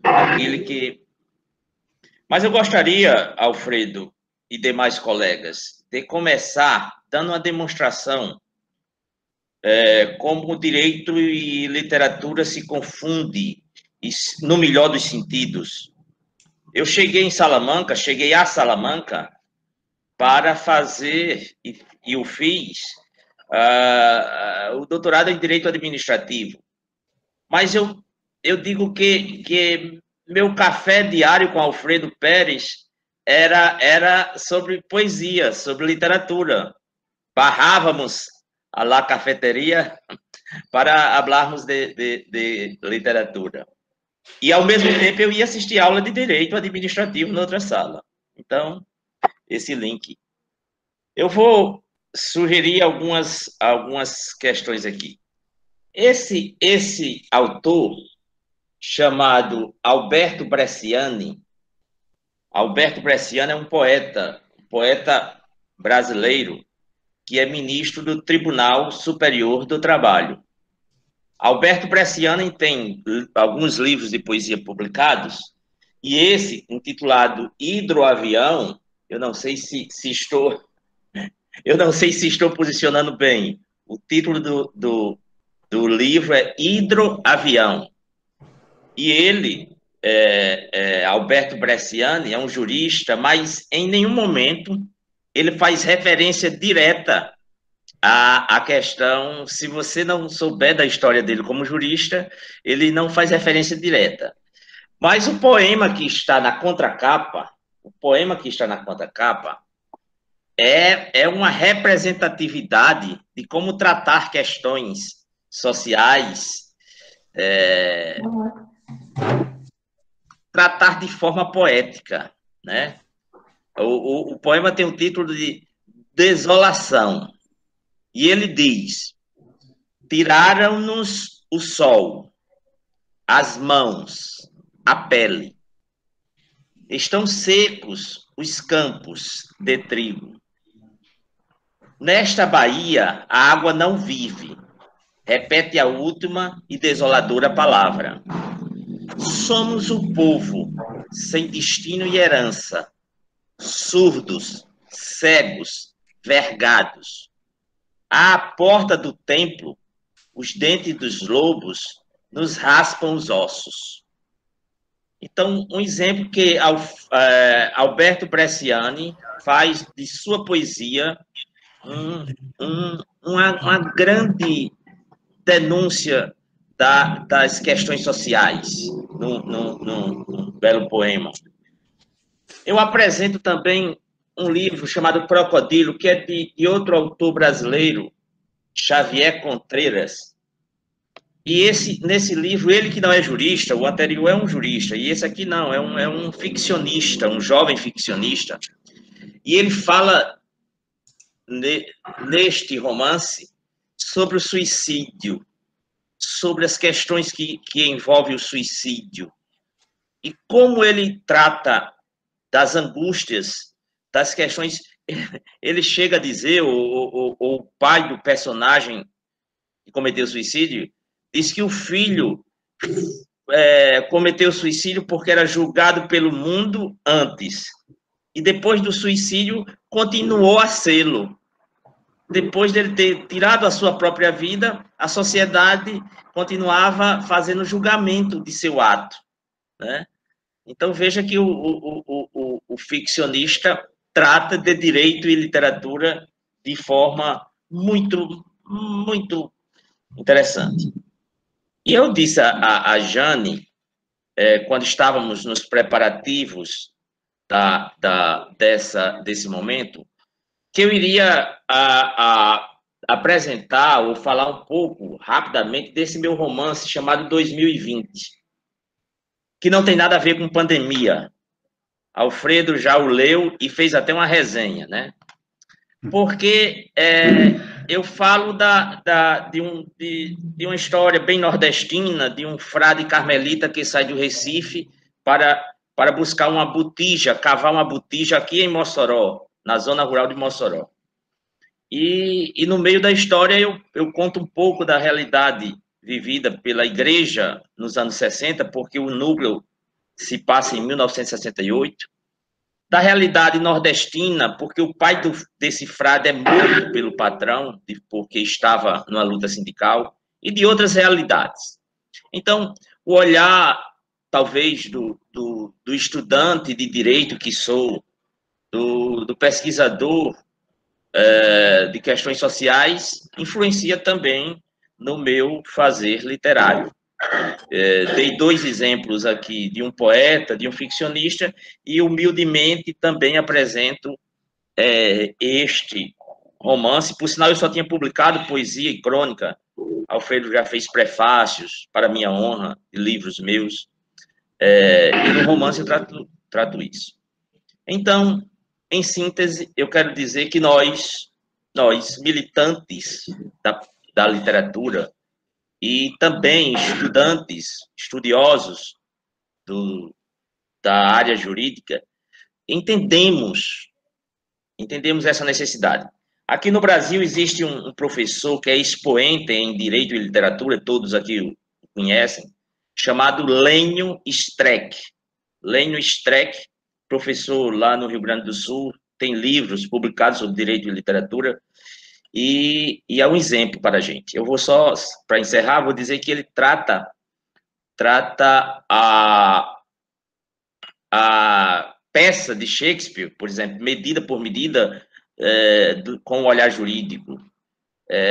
Mas eu gostaria, Alfredo e demais colegas, de começar dando uma demonstração como direito e literatura se confundem, no melhor dos sentidos. Eu cheguei a Salamanca para fazer, e o fiz, o doutorado em Direito Administrativo. Mas eu digo que meu café diário com Alfredo Pérez era sobre poesia, sobre literatura. Barrávamos a la cafeteria para falarmos de literatura. E, ao mesmo tempo, eu ia assistir aula de Direito Administrativo na outra sala. Então, esse link. Eu vou sugerir algumas questões aqui. Esse autor, chamado Alberto Bresciani é um poeta brasileiro que é ministro do Tribunal Superior do Trabalho. Alberto Bresciani tem alguns livros de poesia publicados, e esse, intitulado Hidroavião, eu não sei se estou posicionando bem. O título do livro é Hidroavião. E ele, Alberto Bresciani, é um jurista, mas em nenhum momento ele faz referência direta à questão. Se você não souber da história dele como jurista, ele não faz referência direta. Mas o poema que está na contracapa, é uma representatividade de como tratar questões sociais, tratar de forma poética, né? O poema tem o título de Desolação, e ele diz: tiraram-nos o sol, as mãos, a pele, estão secos os campos de trigo. Nesta Bahia, a água não vive, repete a última e desoladora palavra. Somos o povo, sem destino e herança, surdos, cegos, vergados. À porta do templo, os dentes dos lobos nos raspam os ossos. Então, um exemplo que Alberto Bresciani faz de sua poesia uma grande denúncia das questões sociais, num belo poema. Eu apresento também um livro chamado Crocodilo, que é de outro autor brasileiro, Xavier Contreras. E nesse livro, ele que não é jurista, o anterior é um jurista, e esse aqui não, é um ficcionista, um jovem ficcionista. E ele fala, neste romance, sobre o suicídio, sobre as questões que envolvem o suicídio. e como ele trata das angústias, das questões. Ele chega a dizer, o pai do personagem que cometeu suicídio, diz que o filho cometeu suicídio porque era julgado pelo mundo antes, e depois do suicídio continuou a sê-lo. Depois dele ter tirado a sua própria vida, a sociedade continuava fazendo julgamento de seu ato, né? Então, veja que o ficcionista trata de direito e literatura de forma muito, muito interessante. E eu disse a Jane, quando estávamos nos preparativos desse momento, que eu iria apresentar ou falar um pouco, rapidamente, desse meu romance chamado 2020, que não tem nada a ver com pandemia. Alfredo já o leu e fez até uma resenha, né? Porque eu falo de uma história bem nordestina, de um frade carmelita que sai do Recife para buscar uma botija, cavar uma botija aqui em Mossoró, na zona rural de Mossoró. E no meio da história eu conto um pouco da realidade vivida pela igreja nos anos 60, porque o núcleo se passa em 1968, da realidade nordestina, porque o pai desse frade é morto pelo patrão, porque estava numa luta sindical, e de outras realidades. Então, o olhar, talvez, do estudante de direito que sou, do pesquisador de questões sociais, influencia também no meu fazer literário. Dei 2 exemplos aqui, de um poeta, de um ficcionista, e humildemente também apresento este romance. Por sinal, eu só tinha publicado poesia e crônica. Alfredo já fez prefácios, para minha honra, de livros meus, e no romance eu trato isso. Então, em síntese, eu quero dizer que nós militantes da literatura, e também estudiosos da área jurídica, entendemos essa necessidade. Aqui no Brasil existe um professor que é expoente em direito e literatura, todos aqui o conhecem, chamado Lênio Streck. Lênio Streck, professor lá no Rio Grande do Sul, tem livros publicados sobre direito e literatura, e é um exemplo para a gente. Eu vou só, para encerrar, vou dizer que ele trata a peça de Shakespeare, por exemplo, Medida por Medida, com o olhar jurídico.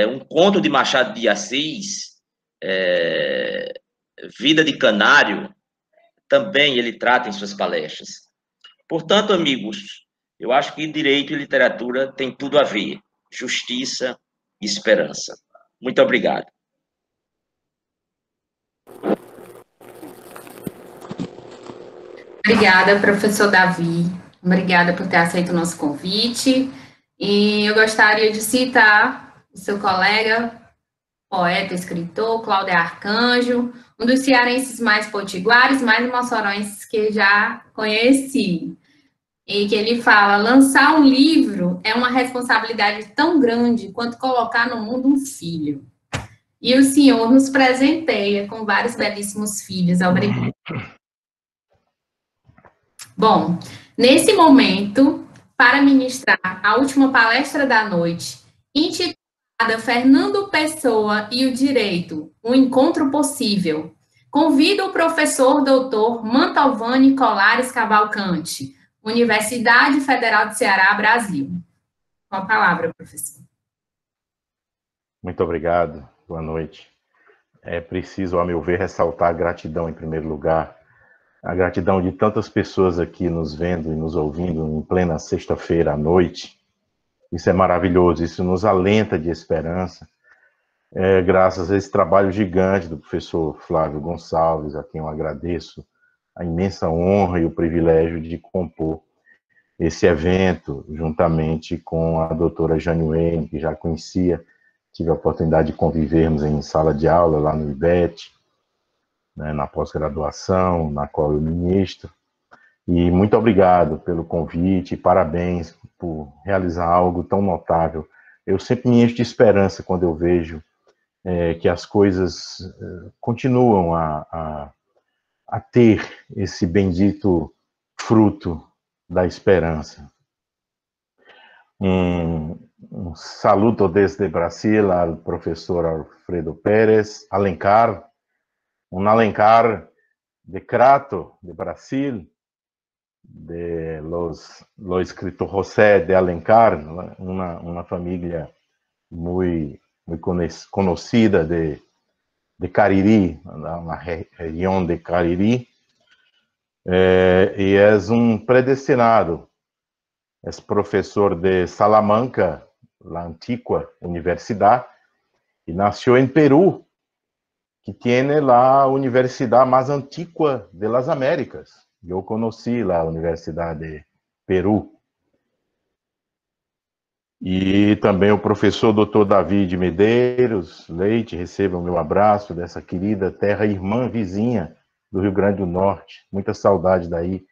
Um conto de Machado de Assis, Vida de Canário, também ele trata em suas palestras. Portanto, amigos, eu acho que direito e literatura tem tudo a ver. Justiça e esperança. Muito obrigado. Obrigada, professor Davi. Obrigada por ter aceito o nosso convite. E eu gostaria de citar o seu colega, poeta, escritor, Cláudio Arcanjo, um dos cearenses mais potiguares, mais moçorões que já conheci. E que ele fala: lançar um livro é uma responsabilidade tão grande quanto colocar no mundo um filho. E o senhor nos presenteia com vários belíssimos filhos. Obrigada. Bom, nesse momento, para ministrar a última palestra da noite, intitulada Fernando Pessoa e o Direito, um encontro possível, convido o professor doutor Mantovani Colares Cavalcante, Universidade Federal do Ceará, Brasil. Com a palavra, professor. Muito obrigado, boa noite. É preciso, a meu ver, ressaltar a gratidão em primeiro lugar, a gratidão de tantas pessoas aqui nos vendo e nos ouvindo em plena sexta-feira à noite. Isso é maravilhoso, isso nos alenta de esperança, graças a esse trabalho gigante do professor Flávio Gonçalves, a quem eu agradeço a imensa honra e o privilégio de compor esse evento, juntamente com a doutora Jane Wayne, que já conhecia, tive a oportunidade de convivermos em sala de aula lá no IBET, né, na pós-graduação, na qual eu ministro. E muito obrigado pelo convite, parabéns por realizar algo tão notável. Eu sempre me encho de esperança quando eu vejo que as coisas continuam a ter esse bendito fruto da esperança. Um saludo desde Brasil ao professor Alfredo Pérez Alencar, Alencar de Crato, de Brasil, de lo escritor José de Alencar, uma família muito conhecida de Cariri, na região de Cariri, e é predestinado. É professor de Salamanca, la antigua universidad, y nació en Perú, que tiene la universidad más antigua de las Américas. Yo conocí la Universidad de Perú. E também o professor Dr. David Medeiros Leite, receba o meu abraço dessa querida terra irmã vizinha do Rio Grande do Norte. Muita saudade daí.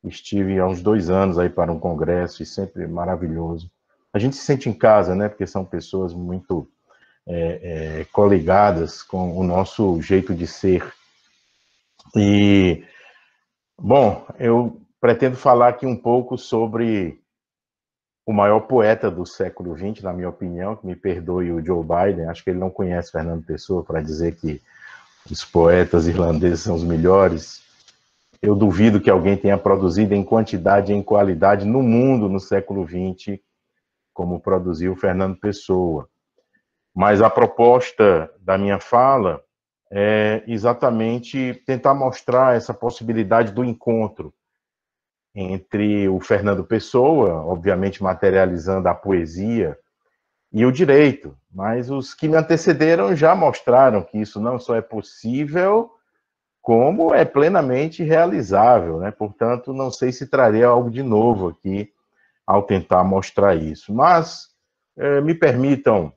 Estive há uns 2 anos aí para um congresso e sempre maravilhoso. A gente se sente em casa, né? Porque são pessoas muito coligadas com o nosso jeito de ser. E, bom, eu pretendo falar aqui um pouco sobre o maior poeta do século XX, na minha opinião, que me perdoe o Joe Biden, acho que ele não conhece Fernando Pessoa para dizer que os poetas irlandeses são os melhores. Eu duvido que alguém tenha produzido em quantidade e em qualidade no mundo no século XX, como produziu Fernando Pessoa. Mas a proposta da minha fala é exatamente tentar mostrar essa possibilidade do encontro entre o Fernando Pessoa, obviamente materializando a poesia, e o direito. Mas os que me antecederam já mostraram que isso não só é possível, como é plenamente realizável, né? Portanto, não sei se trarei algo de novo aqui ao tentar mostrar isso. Mas me permitam,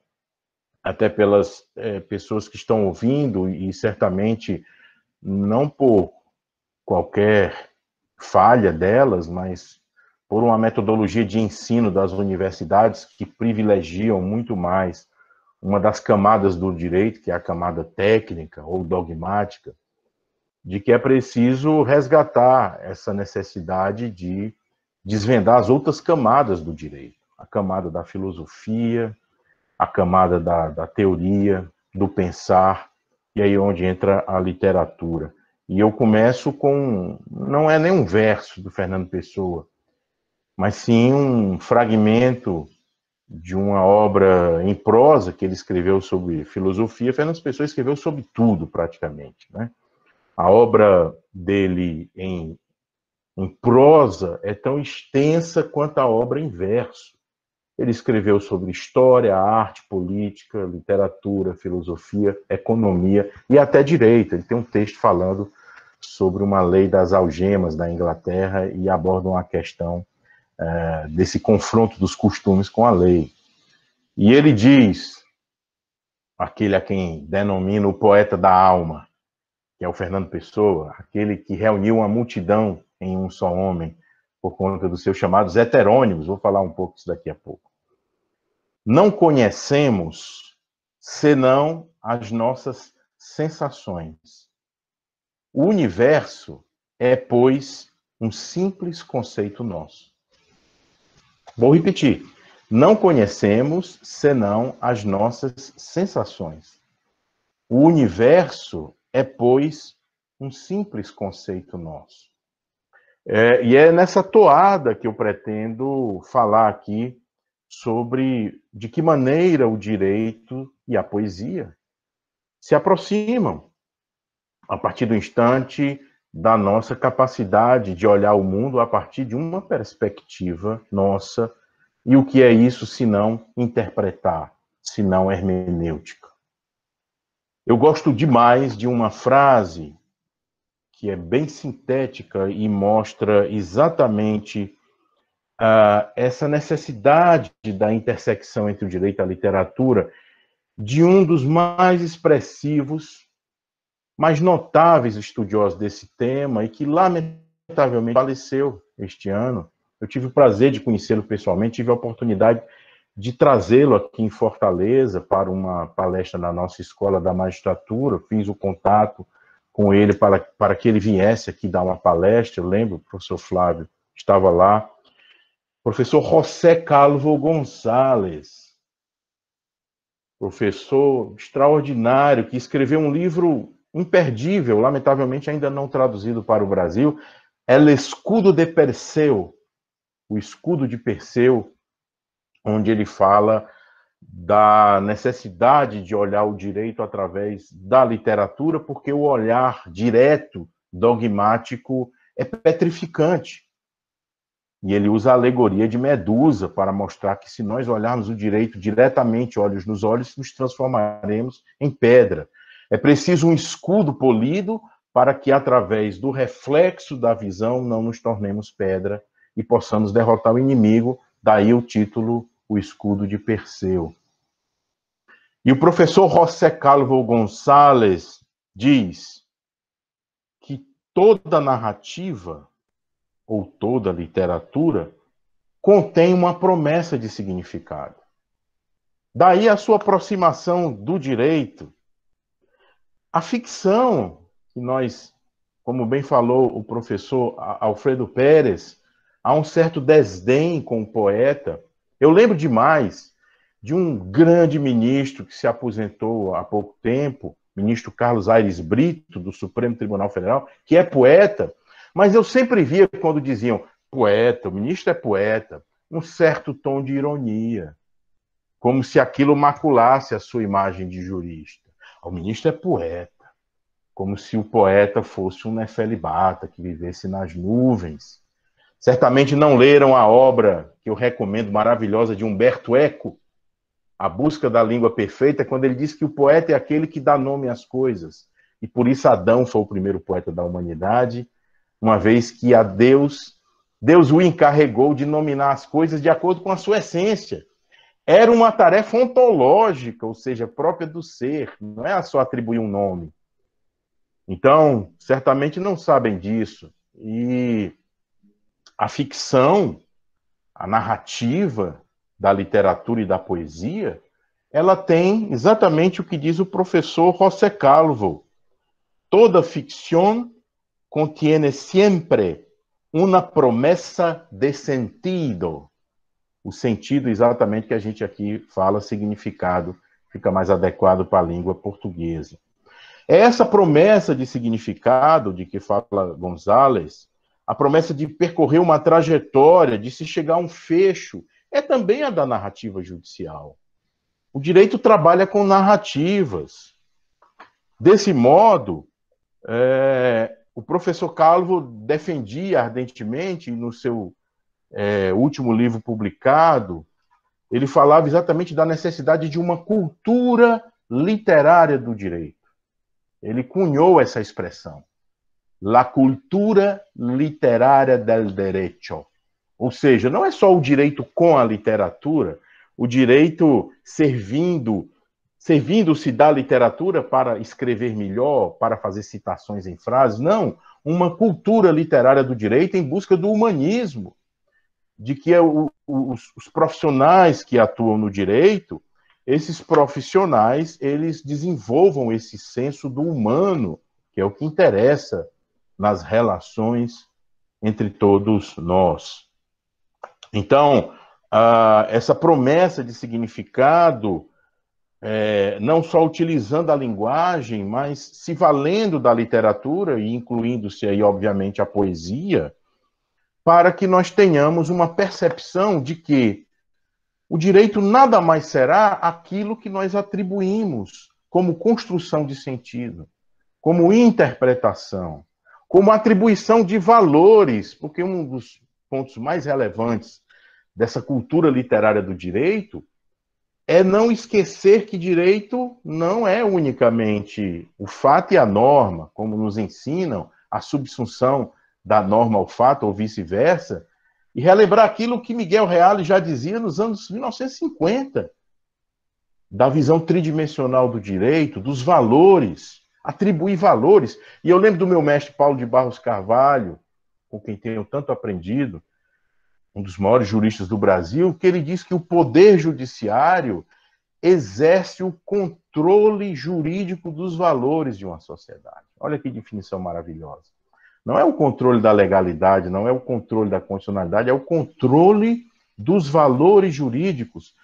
até pelas pessoas que estão ouvindo, e certamente não por qualquer falha delas, mas por uma metodologia de ensino das universidades que privilegiam muito mais uma das camadas do direito, que é a camada técnica ou dogmática, de que é preciso resgatar essa necessidade de desvendar as outras camadas do direito. A camada da filosofia, a camada da teoria, do pensar, e aí onde entra a literatura. E eu começo com, não é nem um verso do Fernando Pessoa, mas sim um fragmento de uma obra em prosa que ele escreveu sobre filosofia. Fernando Pessoa escreveu sobre tudo, praticamente, né? A obra dele em prosa é tão extensa quanto a obra em verso. Ele escreveu sobre história, arte, política, literatura, filosofia, economia e até direito. Ele tem um texto falando sobre uma lei das algemas da Inglaterra e aborda uma questão desse confronto dos costumes com a lei. E ele diz, aquele a quem denomina o poeta da alma, que é o Fernando Pessoa, aquele que reuniu uma multidão em um só homem, por conta dos seus chamados heterônimos, vou falar um pouco disso daqui a pouco. Não conhecemos senão as nossas sensações. O universo é, pois, um simples conceito nosso. Vou repetir. Não conhecemos senão as nossas sensações. O universo é, pois, um simples conceito nosso. E é nessa toada que eu pretendo falar aqui sobre de que maneira o direito e a poesia se aproximam a partir do instante da nossa capacidade de olhar o mundo a partir de uma perspectiva nossa. E o que é isso se não interpretar, se não hermenêutica? Eu gosto demais de uma frase que é bem sintética e mostra exatamente essa necessidade da intersecção entre o direito e a literatura, de um dos mais expressivos mais notáveis estudiosos desse tema e que, lamentavelmente, faleceu este ano. Eu tive o prazer de conhecê-lo pessoalmente, tive a oportunidade de trazê-lo aqui em Fortaleza para uma palestra na nossa Escola da Magistratura. Fiz o contato com ele para que ele viesse aqui dar uma palestra. Eu lembro, o professor Flávio estava lá. Professor José Calvo Gonçalves, professor extraordinário, que escreveu um livro imperdível, lamentavelmente ainda não traduzido para o Brasil, El Escudo de Perseu, o escudo de Perseu, onde ele fala da necessidade de olhar o direito através da literatura, porque o olhar direto, dogmático, é petrificante. E ele usa a alegoria de Medusa para mostrar que se nós olharmos o direito diretamente, olhos nos olhos, nos transformaremos em pedra. É preciso um escudo polido para que, através do reflexo da visão, não nos tornemos pedra e possamos derrotar o inimigo. Daí o título, O Escudo de Perseu. E o professor José Calvo Gonçalves diz que toda narrativa ou toda literatura contém uma promessa de significado. Daí a sua aproximação do direito. A ficção, que nós, como bem falou o professor Alfredo Pérez, há um certo desdém com o poeta. Eu lembro demais de um grande ministro que se aposentou há pouco tempo, ministro Carlos Aires Brito, do Supremo Tribunal Federal, que é poeta, mas eu sempre via, quando diziam poeta, o ministro é poeta, um certo tom de ironia, como se aquilo maculasse a sua imagem de jurista. O ministro é poeta, como se o poeta fosse um nefelibata que vivesse nas nuvens. Certamente não leram a obra que eu recomendo, maravilhosa, de Humberto Eco, A Busca da Língua Perfeita, quando ele diz que o poeta é aquele que dá nome às coisas. E por isso Adão foi o primeiro poeta da humanidade, uma vez que a Deus o encarregou de nominar as coisas de acordo com a sua essência. Era uma tarefa ontológica, ou seja, própria do ser, não é só atribuir um nome. Então, certamente não sabem disso. E a ficção, a narrativa da literatura e da poesia, ela tem exatamente o que diz o professor José Calvo. Toda ficção contiene siempre uma promessa de sentido. O sentido exatamente que a gente aqui fala, significado, fica mais adequado para a língua portuguesa. É essa promessa de significado de que fala Gonzalez, a promessa de percorrer uma trajetória, de se chegar a um fecho, é também a da narrativa judicial. O direito trabalha com narrativas. Desse modo, o professor Calvo defendia ardentemente, no seu último livro publicado, ele falava exatamente da necessidade de uma cultura literária do direito. Ele cunhou essa expressão, la cultura literária del derecho. Ou seja, não é só o direito com a literatura, o direito servindo-se da literatura para escrever melhor, para fazer citações em frases, não, uma cultura literária do direito em busca do humanismo, de que os profissionais que atuam no direito, esses profissionais, eles desenvolvam esse senso do humano, que é o que interessa nas relações entre todos nós. Então, essa promessa de significado, não só utilizando a linguagem, mas se valendo da literatura, e incluindo-se aí, obviamente, a poesia, para que nós tenhamos uma percepção de que o direito nada mais será aquilo que nós atribuímos como construção de sentido, como interpretação, como atribuição de valores, porque um dos pontos mais relevantes dessa cultura literária do direito é não esquecer que direito não é unicamente o fato e a norma, como nos ensinam, a subsunção da norma ao fato ou vice-versa, e relembrar aquilo que Miguel Reale já dizia nos anos 1950, da visão tridimensional do direito, dos valores, atribuir valores. E eu lembro do meu mestre Paulo de Barros Carvalho, com quem tenho tanto aprendido, um dos maiores juristas do Brasil, que ele diz que o poder judiciário exerce o controle jurídico dos valores de uma sociedade. Olha que definição maravilhosa. Não é o controle da legalidade, não é o controle da constitucionalidade, é o controle dos valores jurídicos,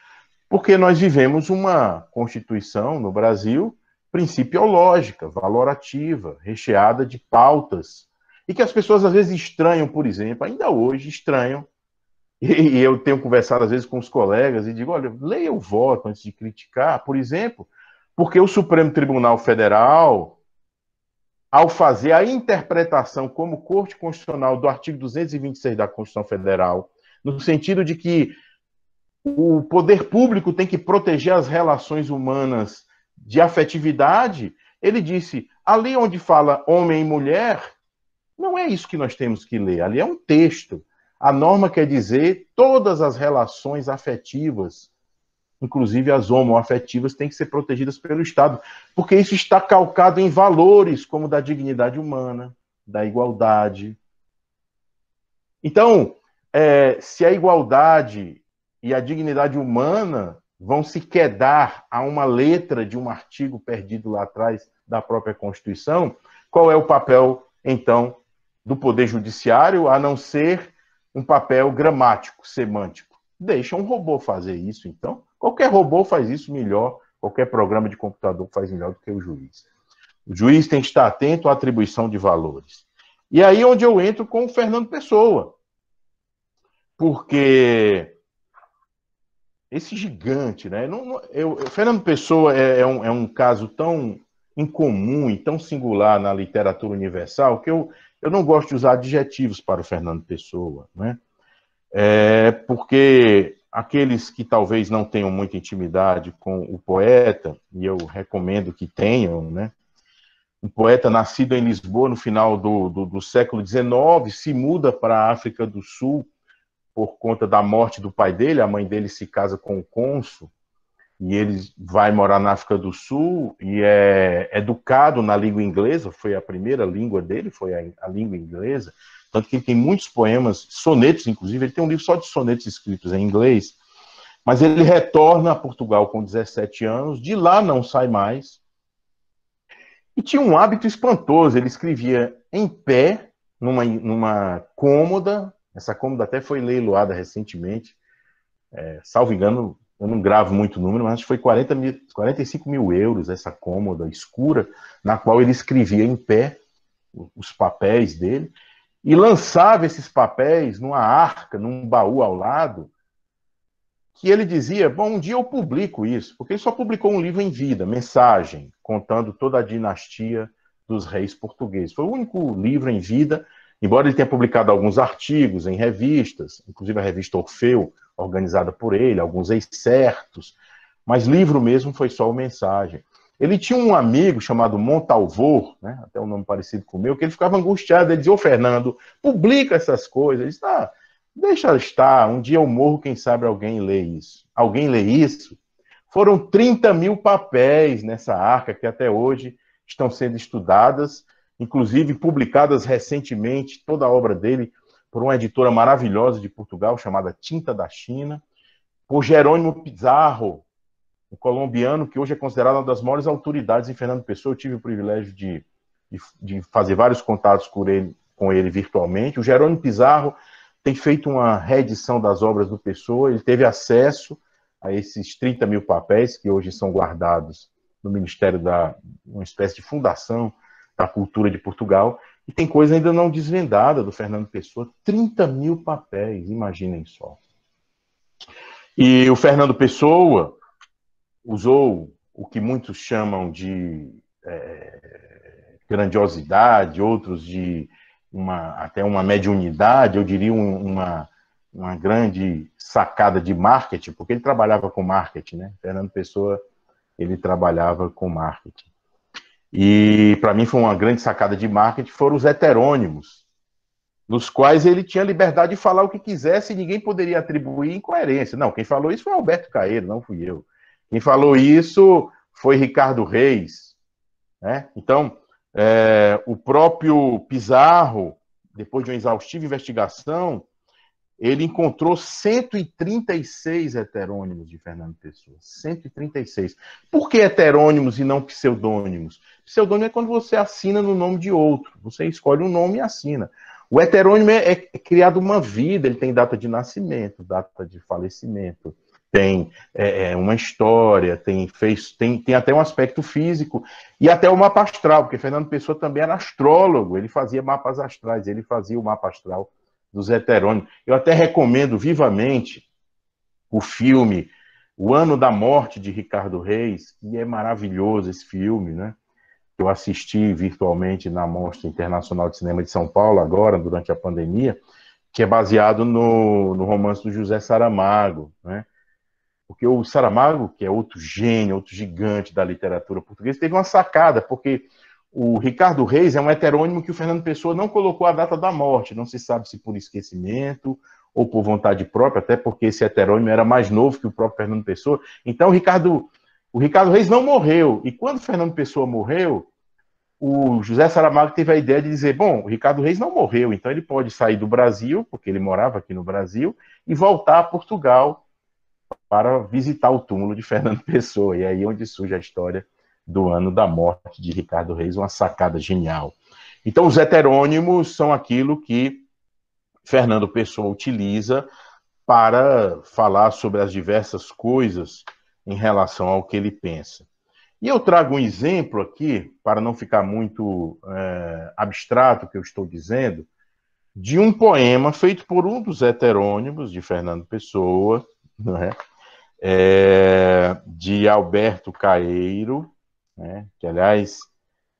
porque nós vivemos uma Constituição no Brasil principiológica, valorativa, recheada de pautas, e que as pessoas às vezes estranham, por exemplo, ainda hoje estranham, e eu tenho conversado às vezes com os colegas e digo, olha, leia o voto antes de criticar, por exemplo, porque o Supremo Tribunal Federal, ao fazer a interpretação como Corte Constitucional do artigo 226 da Constituição Federal, no sentido de que o poder público tem que proteger as relações humanas de afetividade, ele disse, ali onde fala homem e mulher, não é isso que nós temos que ler, ali é um texto. A norma quer dizer todas as relações afetivas, inclusive as homoafetivas, têm que ser protegidas pelo Estado, porque isso está calcado em valores como da dignidade humana, da igualdade. Então, se a igualdade e a dignidade humana vão se quedar a uma letra de um artigo perdido lá atrás da própria Constituição, qual é o papel, então, do Poder Judiciário, a não ser um papel gramático, semântico? Deixa um robô fazer isso, então. Qualquer robô faz isso melhor, qualquer programa de computador faz melhor do que o juiz. O juiz tem que estar atento à atribuição de valores. E aí é onde eu entro com o Fernando Pessoa. Porque esse gigante, né? Fernando Pessoa é um caso tão incomum e tão singular na literatura universal que eu não gosto de usar adjetivos para o Fernando Pessoa, né? Porque aqueles que talvez não tenham muita intimidade com o poeta, e eu recomendo que tenham, né? Um poeta nascido em Lisboa no final do século XIX, se muda para a África do Sul por conta da morte do pai dele. A mãe dele se casa com o cônsul, e ele vai morar na África do Sul e é educado na língua inglesa, foi a primeira língua dele, foi a língua inglesa, tanto que ele tem muitos poemas, sonetos inclusive, ele tem um livro só de sonetos escritos em inglês, mas ele retorna a Portugal com 17 anos, de lá não sai mais, e tinha um hábito espantoso, ele escrevia em pé, numa cômoda, essa cômoda até foi leiloada recentemente, salvo engano, eu não gravo muito número, mas acho que foi 45 mil euros essa cômoda escura, na qual ele escrevia em pé os papéis dele, e lançava esses papéis numa arca, num baú ao lado, que ele dizia, bom, um dia eu publico isso, porque ele só publicou um livro em vida, Mensagem, contando toda a dinastia dos reis portugueses. Foi o único livro em vida, embora ele tenha publicado alguns artigos em revistas, inclusive a revista Orfeu, organizada por ele, alguns excertos, mas livro mesmo foi só o Mensagem. Ele tinha um amigo chamado Montalvor, né, até um nome parecido com o meu, que ele ficava angustiado, ele dizia, ô Fernando, publica essas coisas. Ele disse, deixa estar, um dia eu morro, quem sabe alguém lê isso. Alguém lê isso? Foram 30 mil papéis nessa arca, que até hoje estão sendo estudadas, inclusive publicadas recentemente, toda a obra dele, por uma editora maravilhosa de Portugal, chamada Tinta da China, por Jerônimo Pizarro, um colombiano que hoje é considerado uma das maiores autoridades em Fernando Pessoa. Eu tive o privilégio de fazer vários contatos com ele virtualmente. O Jerônimo Pizarro tem feito uma reedição das obras do Pessoa, ele teve acesso a esses 30 mil papéis que hoje são guardados no Ministério uma espécie de fundação da cultura de Portugal, e tem coisa ainda não desvendada do Fernando Pessoa, 30 mil papéis, imaginem só. E o Fernando Pessoa usou o que muitos chamam de grandiosidade, outros de até uma mediunidade, eu diria uma grande sacada de marketing, porque ele trabalhava com marketing, né? Fernando Pessoa, ele trabalhava com marketing. E para mim foi uma grande sacada de marketing, foram os heterônimos, nos quais ele tinha liberdade de falar o que quisesse e ninguém poderia atribuir incoerência. Não, quem falou isso foi Alberto Caeiro, não fui eu. Quem falou isso foi Ricardo Reis, né? Então, o próprio Pizarro, depois de uma exaustiva investigação, ele encontrou 136 heterônimos de Fernando Pessoa. 136. Por que heterônimos e não pseudônimos? Pseudônimo é quando você assina no nome de outro. Você escolhe um nome e assina. O heterônimo é criado uma vida, ele tem data de nascimento, data de falecimento, tem uma história, tem até um aspecto físico e até o mapa astral, porque Fernando Pessoa também era astrólogo, ele fazia mapas astrais, ele fazia o mapa astral dos heterônimos. Eu até recomendo vivamente o filme O Ano da Morte, de Ricardo Reis, e é maravilhoso esse filme, né? Eu assisti virtualmente na Mostra Internacional de Cinema de São Paulo, agora, durante a pandemia, que é baseado no romance do José Saramago, né? Porque o Saramago, que é outro gênio, outro gigante da literatura portuguesa, teve uma sacada, porque o Ricardo Reis é um heterônimo que o Fernando Pessoa não colocou a data da morte, não se sabe se por esquecimento ou por vontade própria, até porque esse heterônimo era mais novo que o próprio Fernando Pessoa. Então o Ricardo Reis não morreu, e quando o Fernando Pessoa morreu, o José Saramago teve a ideia de dizer, bom, o Ricardo Reis não morreu, então ele pode sair do Brasil, porque ele morava aqui no Brasil, e voltar a Portugal para visitar o túmulo de Fernando Pessoa, e aí é onde surge a história do Ano da Morte de Ricardo Reis, uma sacada genial. Então, os heterônimos são aquilo que Fernando Pessoa utiliza para falar sobre as diversas coisas em relação ao que ele pensa. E eu trago um exemplo aqui, para não ficar muito abstrato o que eu estou dizendo, de um poema feito por um dos heterônimos de Fernando Pessoa, né? De Alberto Caeiro, né? Que, aliás,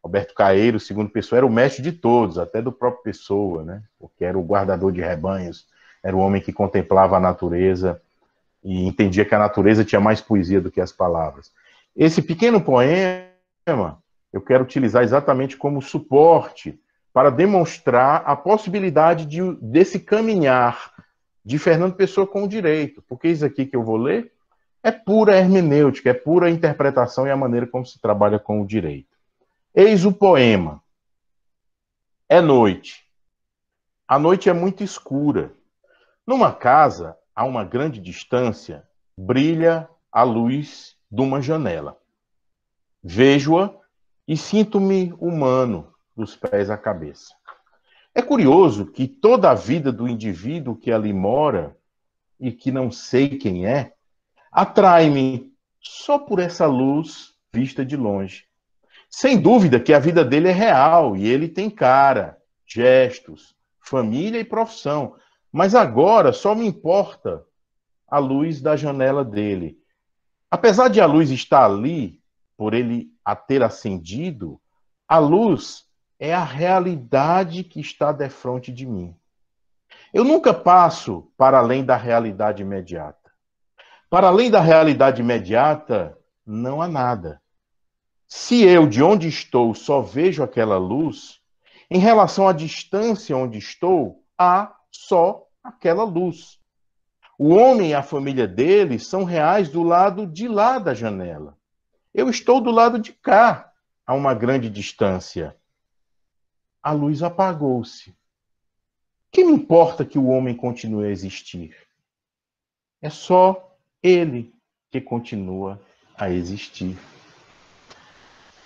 Alberto Caeiro, segundo Pessoa, era o mestre de todos, até do próprio Pessoa, né? Porque era o guardador de rebanhos, era o homem que contemplava a natureza e entendia que a natureza tinha mais poesia do que as palavras. Esse pequeno poema eu quero utilizar exatamente como suporte para demonstrar a possibilidade desse caminhar de Fernando Pessoa com o direito, porque isso aqui que eu vou ler é pura hermenêutica, é pura interpretação e a maneira como se trabalha com o direito. Eis o poema. É noite. A noite é muito escura. Numa casa, a uma grande distância, brilha a luz de uma janela. Vejo-a e sinto-me humano, dos pés à cabeça. É curioso que toda a vida do indivíduo que ali mora, e que não sei quem é, atrai-me só por essa luz vista de longe. Sem dúvida que a vida dele é real, e ele tem cara, gestos, família e profissão, mas agora só me importa a luz da janela dele. Apesar de a luz estar ali, por ele a ter acendido, a luz é a realidade que está defronte de mim. Eu nunca passo para além da realidade imediata. Para além da realidade imediata, não há nada. Se eu, de onde estou, só vejo aquela luz, em relação à distância onde estou, há só aquela luz. O homem e a família dele são reais do lado de lá da janela. Eu estou do lado de cá, a uma grande distância. A luz apagou-se. Que me importa que o homem continue a existir? É só ele que continua a existir.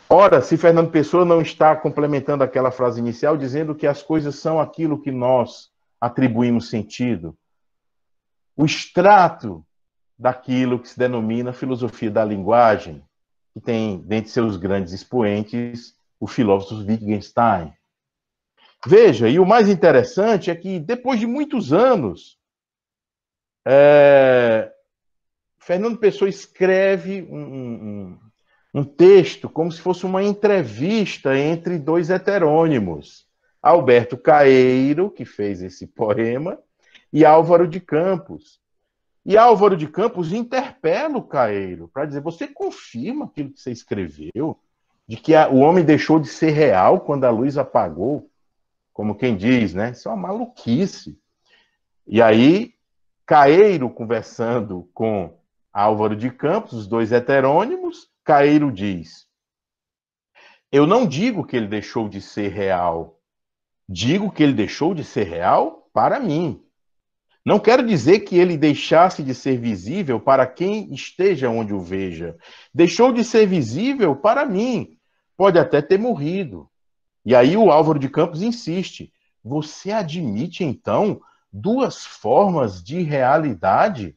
Ora, se Fernando Pessoa não está complementando aquela frase inicial, dizendo que as coisas são aquilo que nós atribuímos sentido, o extrato daquilo que se denomina filosofia da linguagem, que tem, dentre seus grandes expoentes, o filósofo Wittgenstein. Veja, e o mais interessante é que, depois de muitos anos, Fernando Pessoa escreve um texto como se fosse uma entrevista entre dois heterônimos. Alberto Caeiro, que fez esse poema, e Álvaro de Campos. E Álvaro de Campos interpela o Caeiro para dizer, você confirma aquilo que você escreveu? De que o homem deixou de ser real quando a luz apagou? Como quem diz, né? Isso é uma maluquice. E aí, Caeiro, conversando com Álvaro de Campos, os dois heterônimos, Caeiro diz, Eu não digo que ele deixou de ser real. Digo que ele deixou de ser real para mim. Não quero dizer que ele deixasse de ser visível para quem esteja onde o veja. Deixou de ser visível para mim. Pode até ter morrido. E aí o Álvaro de Campos insiste. Você admite, então, duas formas de realidade?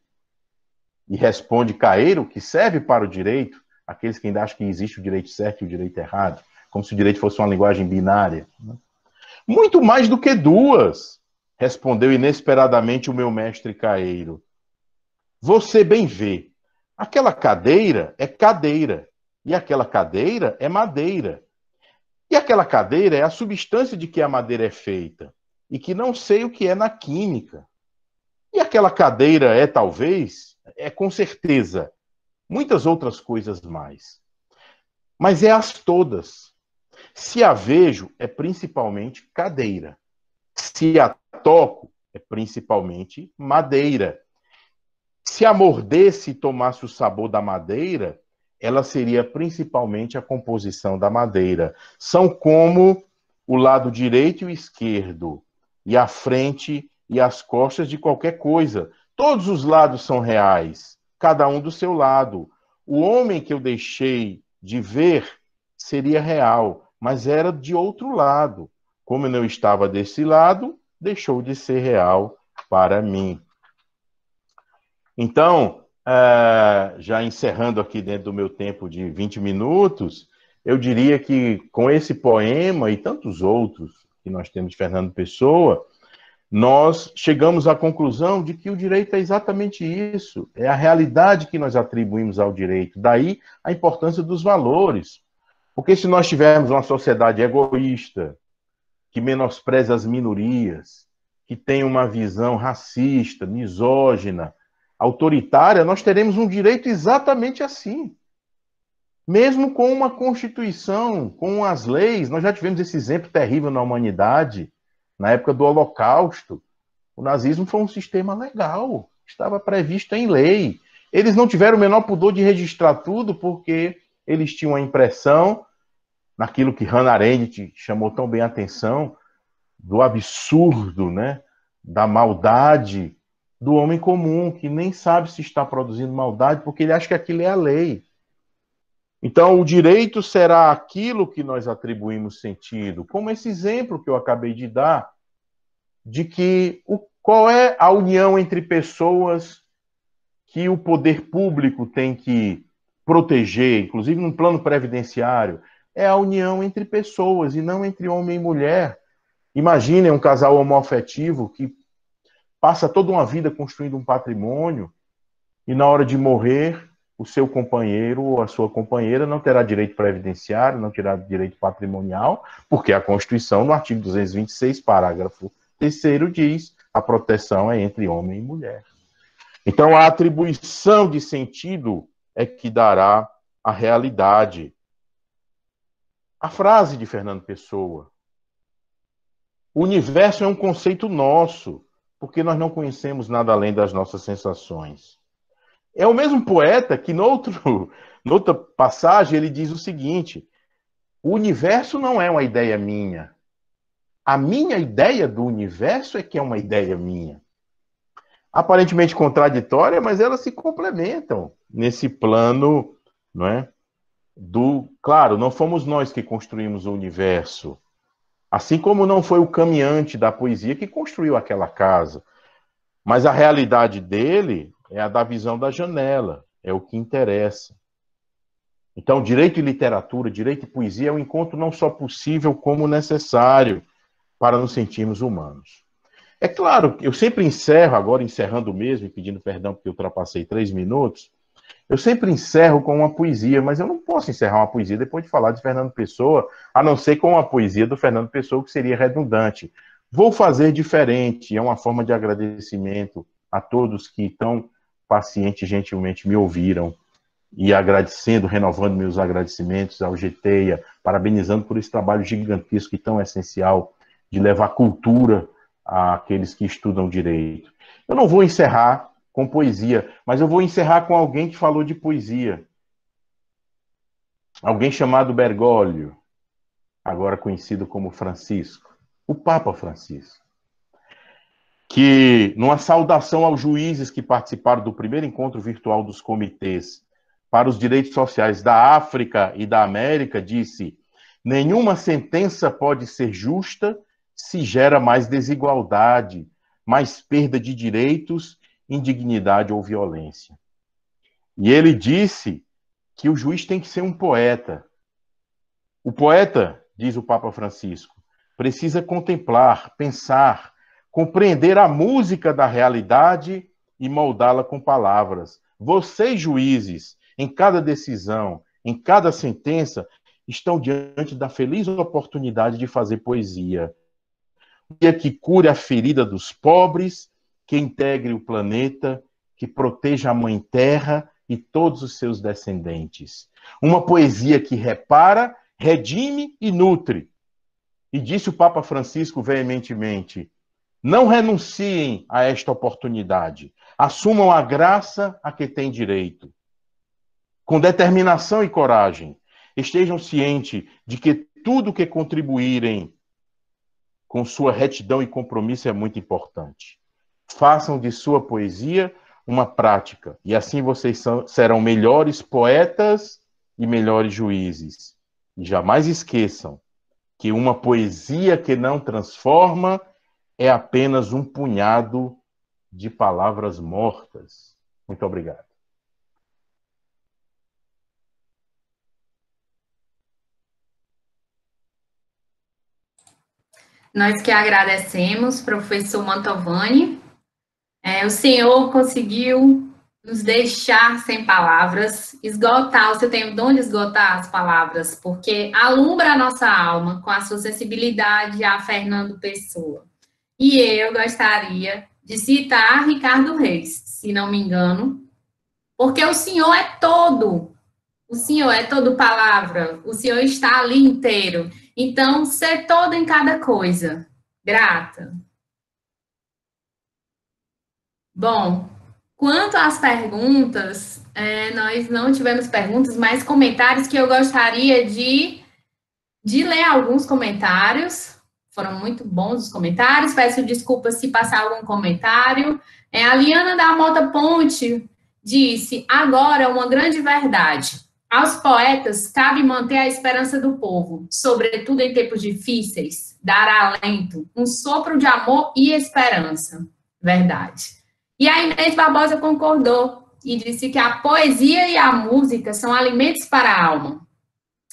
E responde Caeiro, que serve para o direito, aqueles que ainda acham que existe o direito certo e o direito errado, como se o direito fosse uma linguagem binária. Muito mais do que duas, respondeu inesperadamente o meu mestre Caeiro. Você bem vê, aquela cadeira é cadeira, e aquela cadeira é madeira. E aquela cadeira é a substância de que a madeira é feita, e que não sei o que é na química. E aquela cadeira é, talvez, com certeza, muitas outras coisas mais. Mas é as todas. Se a vejo, é principalmente cadeira. Se a toco, é principalmente madeira. Se a mordesse e tomasse o sabor da madeira, ela seria principalmente a composição da madeira. São como o lado direito e o esquerdo, e a frente e as costas de qualquer coisa. Todos os lados são reais, cada um do seu lado. O homem que eu deixei de ver seria real, mas era de outro lado. Como eu não estava desse lado, deixou de ser real para mim. Então, já encerrando aqui dentro do meu tempo de 20 minutos, eu diria que com esse poema e tantos outros que nós temos de Fernando Pessoa, nós chegamos à conclusão de que o direito é exatamente isso, é a realidade que nós atribuímos ao direito, daí a importância dos valores. Porque se nós tivermos uma sociedade egoísta, que menospreza as minorias, que tem uma visão racista, misógina, autoritária, nós teremos um direito exatamente assim. Mesmo com uma Constituição, com as leis, nós já tivemos esse exemplo terrível na humanidade, na época do Holocausto. O nazismo foi um sistema legal, estava previsto em lei. Eles não tiveram o menor pudor de registrar tudo, porque eles tinham a impressão, naquilo que Hannah Arendt chamou tão bem a atenção, do absurdo, né? Da maldade do homem comum, que nem sabe se está produzindo maldade, porque ele acha que aquilo é a lei. Então, o direito será aquilo que nós atribuímos sentido, como esse exemplo que eu acabei de dar, de que qual é a união entre pessoas que o poder público tem que proteger, inclusive no plano previdenciário, é a união entre pessoas e não entre homem e mulher. Imaginem um casal homoafetivo que passa toda uma vida construindo um patrimônio e na hora de morrer, o seu companheiro ou a sua companheira não terá direito previdenciário, não terá direito patrimonial, porque a Constituição, no artigo 226, parágrafo 3º, diz a proteção é entre homem e mulher. Então, a atribuição de sentido é que dará a realidade. A frase de Fernando Pessoa: o universo é um conceito nosso, porque nós não conhecemos nada além das nossas sensações. É o mesmo poeta que, noutra passagem, ele diz o seguinte: o universo não é uma ideia minha. A minha ideia do universo é que é uma ideia minha. Aparentemente contraditória, mas elas se complementam nesse plano, não é? Claro, não fomos nós que construímos o universo. Assim como não foi o caminhante da poesia que construiu aquela casa. Mas a realidade dele é a da visão da janela, é o que interessa. Então, direito e literatura, direito e poesia é um encontro não só possível, como necessário para nos sentirmos humanos. É claro, eu sempre encerro, agora encerrando mesmo, e pedindo perdão porque eu ultrapassei 3 minutos, eu sempre encerro com uma poesia, mas eu não posso encerrar uma poesia depois de falar de Fernando Pessoa, a não ser com uma poesia do Fernando Pessoa, que seria redundante. Vou fazer diferente, é uma forma de agradecimento a todos que tão paciente e gentilmente me ouviram, e agradecendo, renovando meus agradecimentos ao GTEIA, parabenizando por esse trabalho gigantesco e tão essencial de levar cultura àqueles que estudam direito. Eu não vou encerrar com poesia, mas eu vou encerrar com alguém que falou de poesia. Alguém chamado Bergoglio. agora conhecido como Francisco, o Papa Francisco, que, numa saudação aos juízes que participaram do primeiro encontro virtual dos comitês para os direitos sociais da África e da América, disse: nenhuma sentença pode ser justa se gera mais desigualdade, mais perda de direitos, indignidade ou violência. E ele disse que o juiz tem que ser um poeta. O poeta, diz o Papa Francisco, precisa contemplar, pensar, compreender a música da realidade e moldá-la com palavras. Vocês, juízes, em cada decisão, em cada sentença, estão diante da feliz oportunidade de fazer poesia. Que cure a ferida dos pobres, que integre o planeta, que proteja a Mãe Terra e todos os seus descendentes. Uma poesia que repara, redime e nutre. E disse o Papa Francisco veementemente: não renunciem a esta oportunidade. Assumam a graça a que têm direito. Com determinação e coragem, estejam cientes de que tudo que contribuírem com sua retidão e compromisso é muito importante. Façam de sua poesia uma prática, e assim vocês serão melhores poetas e melhores juízes. E jamais esqueçam que uma poesia que não transforma é apenas um punhado de palavras mortas. Muito obrigado. Nós que agradecemos, professor Mantovani. O senhor conseguiu nos deixar sem palavras, esgotar, você tem o dom de esgotar as palavras, porque alumbra a nossa alma com a sua sensibilidade a Fernando Pessoa. E eu gostaria de citar Ricardo Reis, se não me engano, porque o senhor é todo palavra, o senhor está ali inteiro. Então, ser todo em cada coisa. Grata. Bom, quanto às perguntas, nós não tivemos perguntas, mas comentários que eu gostaria de ler alguns comentários. Foram muito bons os comentários. Peço desculpas se passar algum comentário. A Liana da Mota Ponte disse: agora uma grande verdade. Aos poetas cabe manter a esperança do povo, sobretudo em tempos difíceis, dar alento, um sopro de amor e esperança. Verdade. E a Inês Barbosa concordou e disse que a poesia e a música são alimentos para a alma.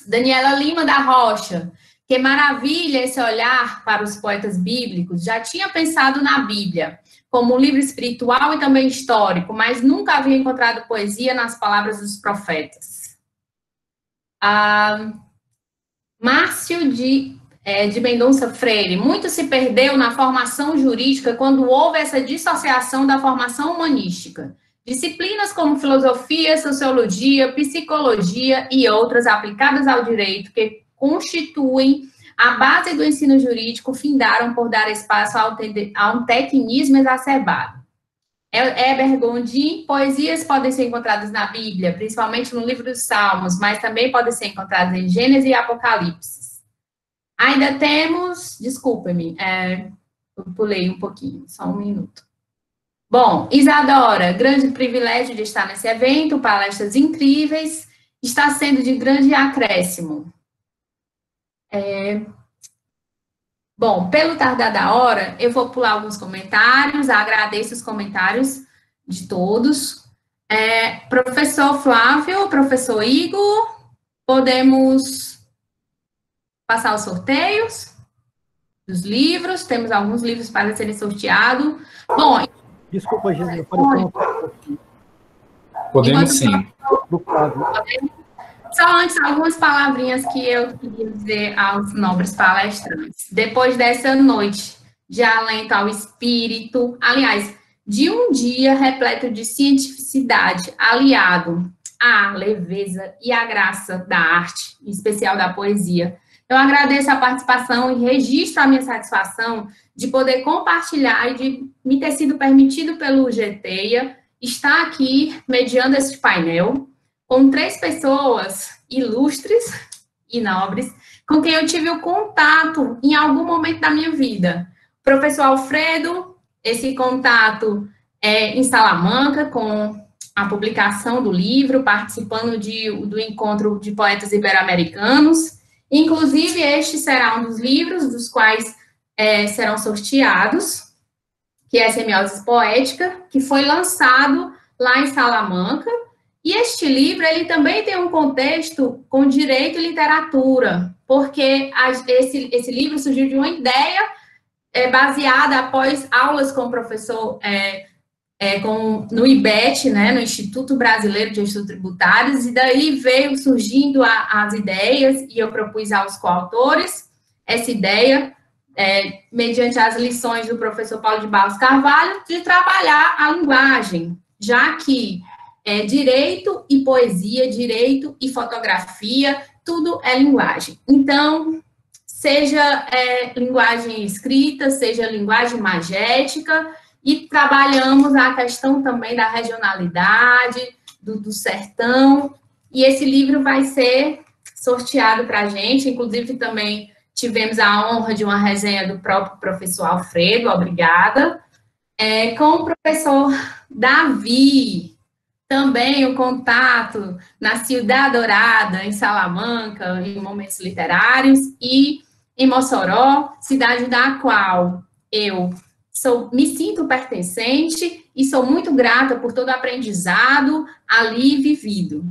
Daniela Lima da Rocha: que maravilha esse olhar para os poetas bíblicos. Já tinha pensado na Bíblia como um livro espiritual e também histórico, mas nunca havia encontrado poesia nas palavras dos profetas. Márcio de Mendonça Freire: muito se perdeu na formação jurídica quando houve essa dissociação da formação humanística. Disciplinas como filosofia, sociologia, psicologia e outras aplicadas ao direito, que constituem a base do ensino jurídico, findaram por dar espaço a um tecnismo exacerbado. Heber Gondim: poesias podem ser encontradas na Bíblia, principalmente no livro dos Salmos, mas também podem ser encontradas em Gênesis e Apocalipse. Ainda temos, desculpa-me, eu pulei um pouquinho, só um minuto. Bom, Isadora: grande privilégio de estar nesse evento, palestras incríveis, está sendo de grande acréscimo. Bom, pelo tardar da hora, eu vou pular alguns comentários, agradeço os comentários de todos. Professor Flávio, professor Igor, podemos passar os sorteios dos livros, temos alguns livros para serem sorteados. Bom, desculpa, Jesus, podemos sim. Só antes, algumas palavrinhas que eu queria dizer aos nobres palestrantes. Depois dessa noite de alento ao espírito, aliás, de um dia repleto de cientificidade, aliado à leveza e à graça da arte, em especial da poesia, eu agradeço a participação e registro a minha satisfação de poder compartilhar e de me ter sido permitido pelo GTEIA estar aqui mediando esse painel com 3 pessoas ilustres e nobres com quem eu tive o contato em algum momento da minha vida. Professor Alfredo, esse contato em Salamanca, com a publicação do livro, participando do encontro de poetas ibero-americanos. Inclusive, este será um dos livros dos quais serão sorteados, que é Semiose Poética, que foi lançado lá em Salamanca. E este livro, ele também tem um contexto com direito e literatura, porque esse livro surgiu de uma ideia baseada após aulas com o professor no IBET, né, no Instituto Brasileiro de Estudos Tributários, e daí veio surgindo as ideias, e eu propus aos coautores essa ideia, mediante as lições do professor Paulo de Barros Carvalho, de trabalhar a linguagem, já que direito e poesia, direito e fotografia, tudo é linguagem. Então, seja linguagem escrita, seja linguagem magética, e trabalhamos a questão também da regionalidade, do sertão, e esse livro vai ser sorteado para a gente, inclusive também tivemos a honra de uma resenha do próprio professor Alfredo, obrigada, com o professor Davi, também o contato na Ciudad Dourada, em Salamanca, em momentos literários, e em Mossoró, cidade da qual eu me sinto pertencente e sou muito grata por todo o aprendizado ali vivido.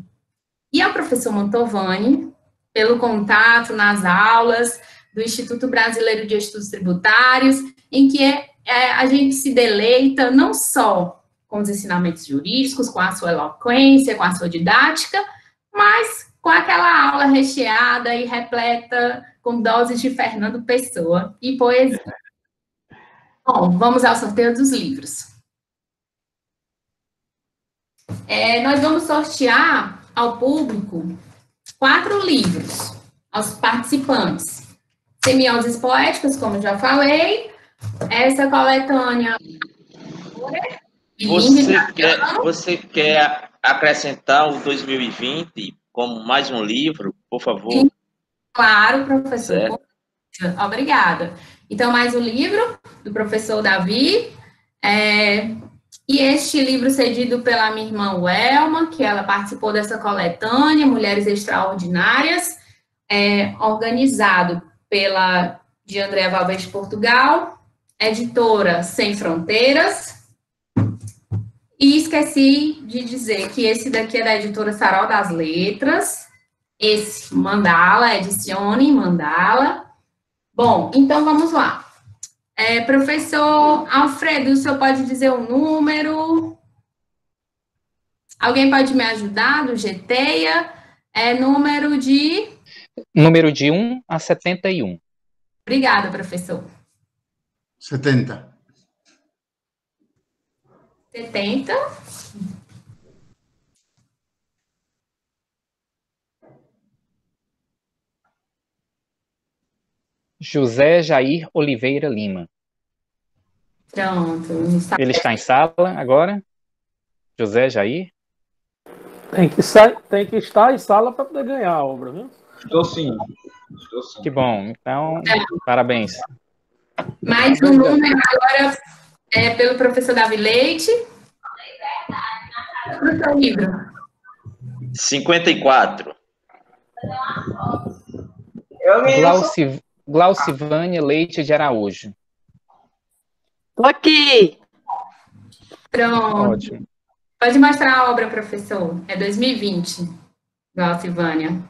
E ao professor Mantovani, pelo contato nas aulas do Instituto Brasileiro de Estudos Tributários, em que a gente se deleita não só com os ensinamentos jurídicos, com a sua eloquência, com a sua didática, mas com aquela aula recheada e repleta com doses de Fernando Pessoa e poesia. Bom, vamos ao sorteio dos livros. Nós vamos sortear ao público 4 livros, aos participantes. Semioses Poéticas, como já falei, essa coletânea... Você quer acrescentar o 2020 como mais um livro, por favor? Sim, claro, professor. Certo. Obrigada. Então, mais um livro do professor Davi, e este livro cedido pela minha irmã Welma, que ela participou dessa coletânea, Mulheres Extraordinárias, organizado de Andréa Valverde de Portugal, editora Sem Fronteiras. E esqueci de dizer que esse daqui é da editora Sarau das Letras, esse Mandala, Edicione Mandala. Bom, então vamos lá. Professor Alfredo, o senhor pode dizer o número? Alguém pode me ajudar do GTEA? Número de... Número de 1 a 71. Obrigada, professor. 70. 70. José Jair Oliveira Lima. Pronto. Ele está em sala agora? José Jair? Tem que estar em sala para poder ganhar a obra, viu? Estou sim. Que bom. Então, parabéns. Mais um número agora pelo professor Davi Leite. O seu livro. 54. Glaucivânia Leite de Araújo. Tô aqui. Pronto. Ótimo. Pode mostrar a obra, professor. É 2020, Glaucivânia.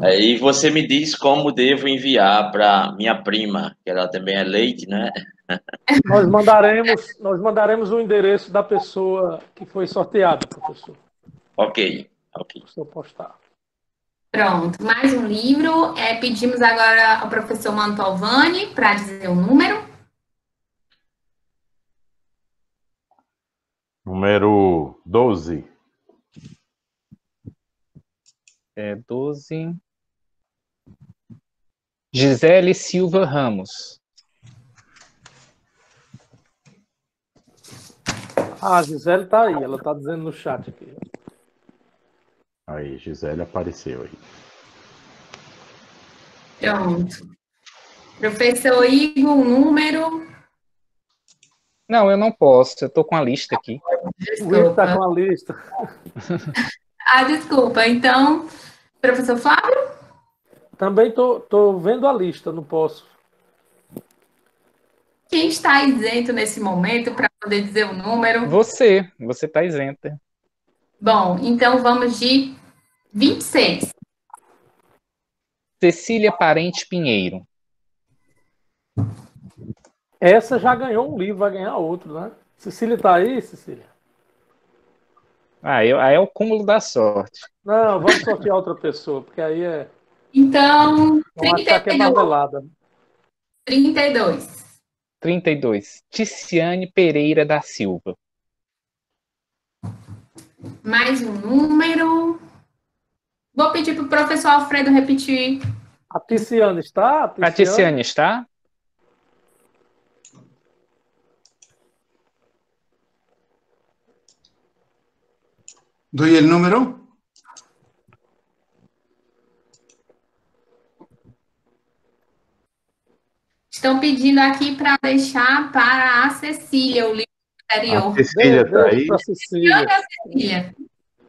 Aí você me diz como devo enviar para minha prima, que ela também é Leite, né? Nós mandaremos o endereço da pessoa que foi sorteada, professor. Ok. Para o senhor postar. Pronto, mais um livro. Pedimos agora ao professor Mantovani para dizer o número. Número 12. 12. Gisele Silva Ramos. A Gisele está aí, ela está dizendo no chat aqui. Aí, Gisele apareceu aí. Pronto. Professor Igor, um número. Não, eu não posso. Eu tô com a lista aqui. O Igor está Desculpa. com a lista. Desculpa. Então, professor Flávio? Também tô vendo a lista, não posso. Quem está isento nesse momento para poder dizer o número? Você tá isenta. Bom, então vamos de 26. Cecília Parente Pinheiro. Essa já ganhou um livro, vai ganhar outro, né? Cecília tá aí, Cecília? Aí é o cúmulo da sorte. Não, vamos sortear outra pessoa, porque aí é. Então, Vamos achar que é 32. marmelada. 32. 32. Ticiane Pereira da Silva. Mais um número. Vou pedir para o professor Alfredo repetir. A Ticiane está? A Ticiane está? ¿Doy el número? Estão pedindo aqui para deixar para a Cecília o livro anterior. A Cecília está aí? Para Cecília. Olha a Cecília.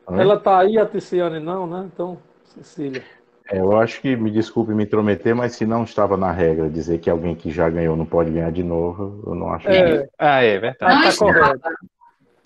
Ela está aí, a Ticiane não, né? Então, Cecília. Eu acho que, me desculpe me intrometer, mas se não estava na regra dizer que alguém que já ganhou não pode ganhar de novo, eu não acho que... É verdade. Não Está correto.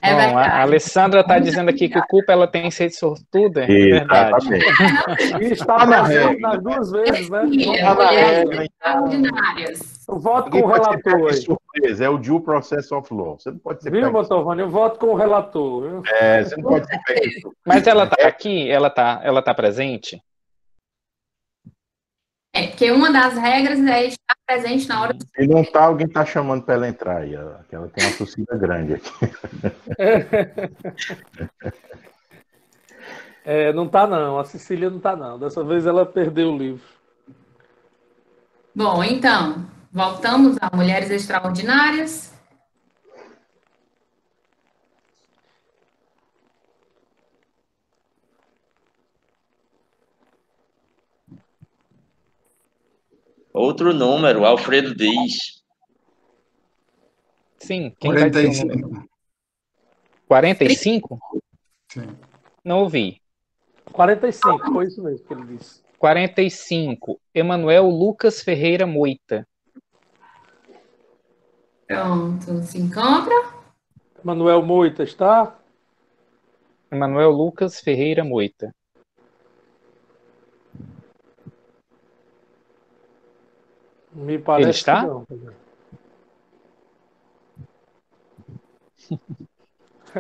É Bom, verdade. a Alessandra está dizendo aqui que o culpa ela tem sido sortuda. É verdade. Exatamente. E está presente nas duas vezes, né? Cecília, mulheres extraordinárias. Eu voto com Ninguém o pode ser relator aí. surpresa, é o due process of law. Você não pode ser Viu, pego. Botovani? Eu voto com o relator. Viu? Você não pode ser pego. Mas ela está aqui? Ela tá presente? Porque uma das regras é estar presente na hora do... Se não tá, alguém tá chamando para ela entrar aí. Que ela tem uma torcida grande aqui. Não tá não. A Cecília não tá não. Dessa vez ela perdeu o livro. Bom, então, voltamos a Mulheres Extraordinárias. Outro número, Alfredo diz. Sim, quem vai dizer o número? 45? Sí. Não ouvi. 45, foi isso mesmo que ele disse. 45. Emanuel Lucas Ferreira Moita. Pronto, se encontra. Manuel Moita está? Emanuel Lucas Ferreira Moita. Me parece Ele está? que não.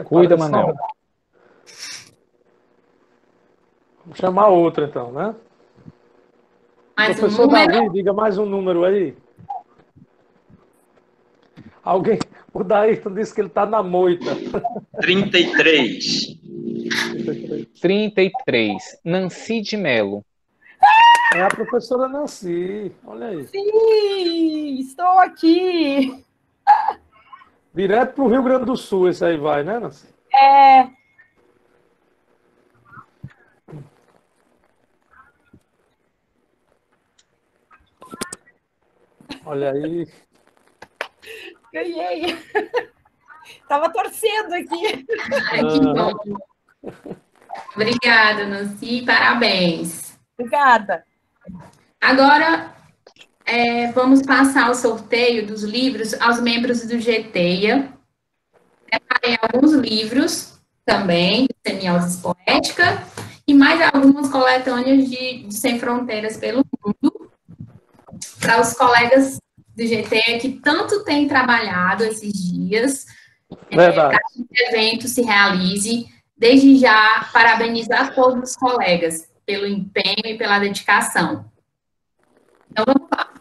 Cuida, Parece Manuel. não. Vamos chamar outro então, né? Mais um Professor número. Davi, diga mais um número aí. Alguém, o Daírton disse que ele está na moita. 33. 33. Nancy de Melo. É a professora Nancy, olha aí. Sim, estou aqui. Direto para o Rio Grande do Sul esse aí vai, né, Nancy? É, Olha aí. ganhei. Tava torcendo aqui. Ai, que bom. Obrigada, Nancy. Parabéns. Obrigada. Agora, vamos passar o sorteio dos livros aos membros do GTEA. Separei alguns livros também, de Semioses Poética, e mais algumas coletâneas de Sem Fronteiras pelo Mundo, para os colegas do GTEA que tanto têm trabalhado esses dias, Verdade. para que o evento se realize. Desde já, parabenizar todos os colegas pelo empenho e pela dedicação. Então, vamos lá.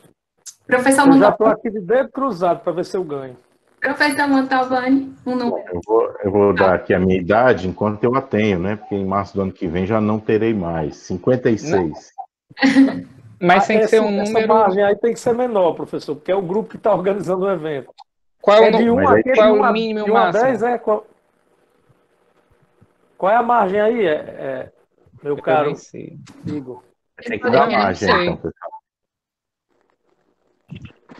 Professor Eu já Montalvani. estou aqui de dedo cruzado para ver se eu ganho. Professor Montalvani, um número. Eu vou dar aqui a minha idade enquanto eu a tenho, né? Porque em março do ano que vem já não terei mais. 56. Mas tem que ser um Essa número. margem aí tem que ser menor, professor, porque é o grupo que está organizando o evento. Qual É de 1 Mas aí a, qual é o de 1 a- mínimo e o de 1 a máximo? 10, Qual é a margem aí, meu Eu caro nem sei. Igor? tem que dar Eu não margem, sei. então, pessoal.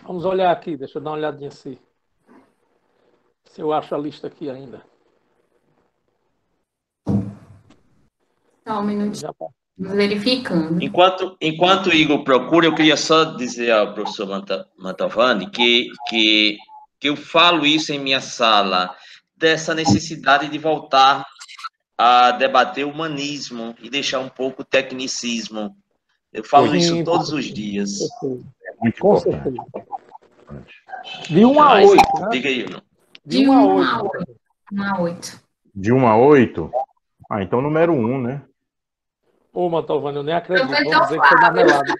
Vamos olhar aqui, deixa eu dar uma olhadinha se eu acho a lista aqui ainda. Só um minutinho. Já tá. Verificando. Enquanto o Igor procura, eu queria só dizer ao professor Mantovani que eu falo isso em minha sala, dessa necessidade de voltar a debater o humanismo e deixar um pouco o tecnicismo. Eu falo isso todos os dias. É muito Com importante. certeza. De 1 a 8, né? Diga aí, não. De 1 a 8. 1 a 8. De 1 a 8? Ah, então número 1, né? Ô, Mantovani, eu nem acredito. Professor Vamos dizer que foi marmelada.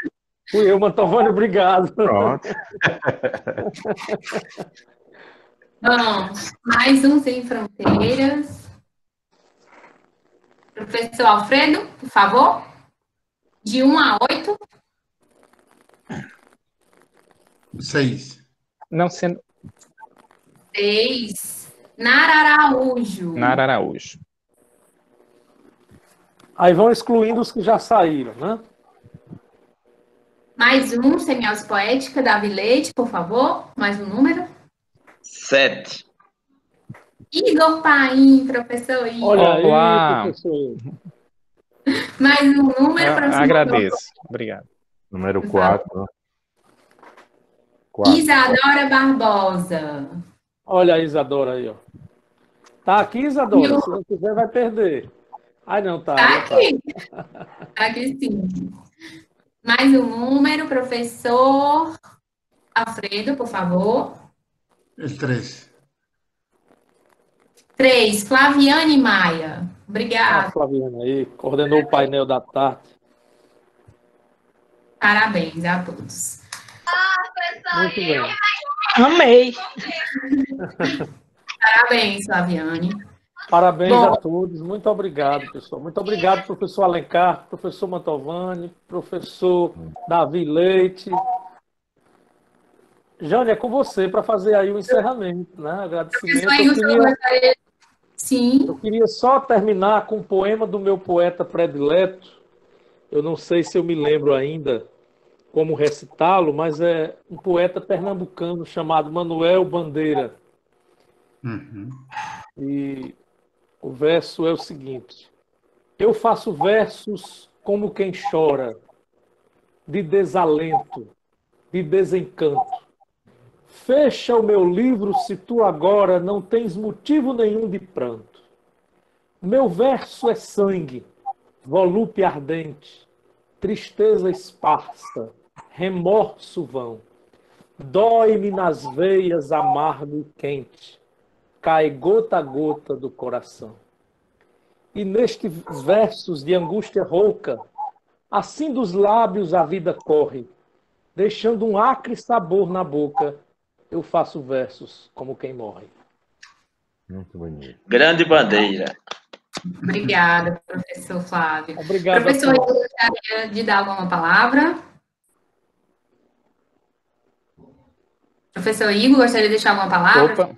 Fui eu, Mantovani, obrigado. Pronto. Bom, mais um Sem Fronteiras. Professor Alfredo, por favor. De 1 a 8. 6. Não sendo 6. Nara Araújo. Nara Araújo. Aí vão excluindo os que já saíram, né? Mais um, Semiose Poética, Davi Leite, por favor. Mais um número. 7. Igor Paim, professor Igor. Olha aí, Olá. professor. Mais um número, professor. Agradeço. Obrigado. Número 4. Isadora Barbosa. Olha a Isadora aí, ó. Tá aqui, Isadora. Se não quiser, vai perder. Ai, não, tá. Tá aqui. Tá aqui sim. Mais um número, professor Alfredo, por favor. El 3. 3, Flaviane Maia. A Obrigada. Flaviana aí, coordenou o painel da tarde. Parabéns a todos. Muito bem. Amei. Parabéns, Flaviane. Parabéns Bom. a todos. Muito obrigado, pessoal. Muito obrigado, professor Alencar, professor Mantovani, professor Davi Leite. Jane, é com você para fazer aí o encerramento, né? Agradecimento. Professor Igor, eu gostaria... Sim. Eu queria só terminar com um poema do meu poeta predileto. Eu não sei se eu me lembro ainda como recitá-lo, mas é um poeta pernambucano chamado Manuel Bandeira. Uhum. E o verso é o seguinte: eu faço versos como quem chora, de desalento, de desencanto. Fecha o meu livro se tu agora não tens motivo nenhum de pranto. Meu verso é sangue, volúpia ardente, tristeza esparsa, remorso vão. Dói-me nas veias amargo e quente, cai gota a gota do coração. E nestes versos de angústia rouca, assim dos lábios a vida corre, deixando um acre sabor na boca, eu faço versos como quem morre. Muito bonito. Grande Bandeira. Obrigada, professor Flávio. Obrigado. Professor, eu gostaria de dar alguma palavra? Professor Igor, gostaria de deixar alguma palavra? Opa.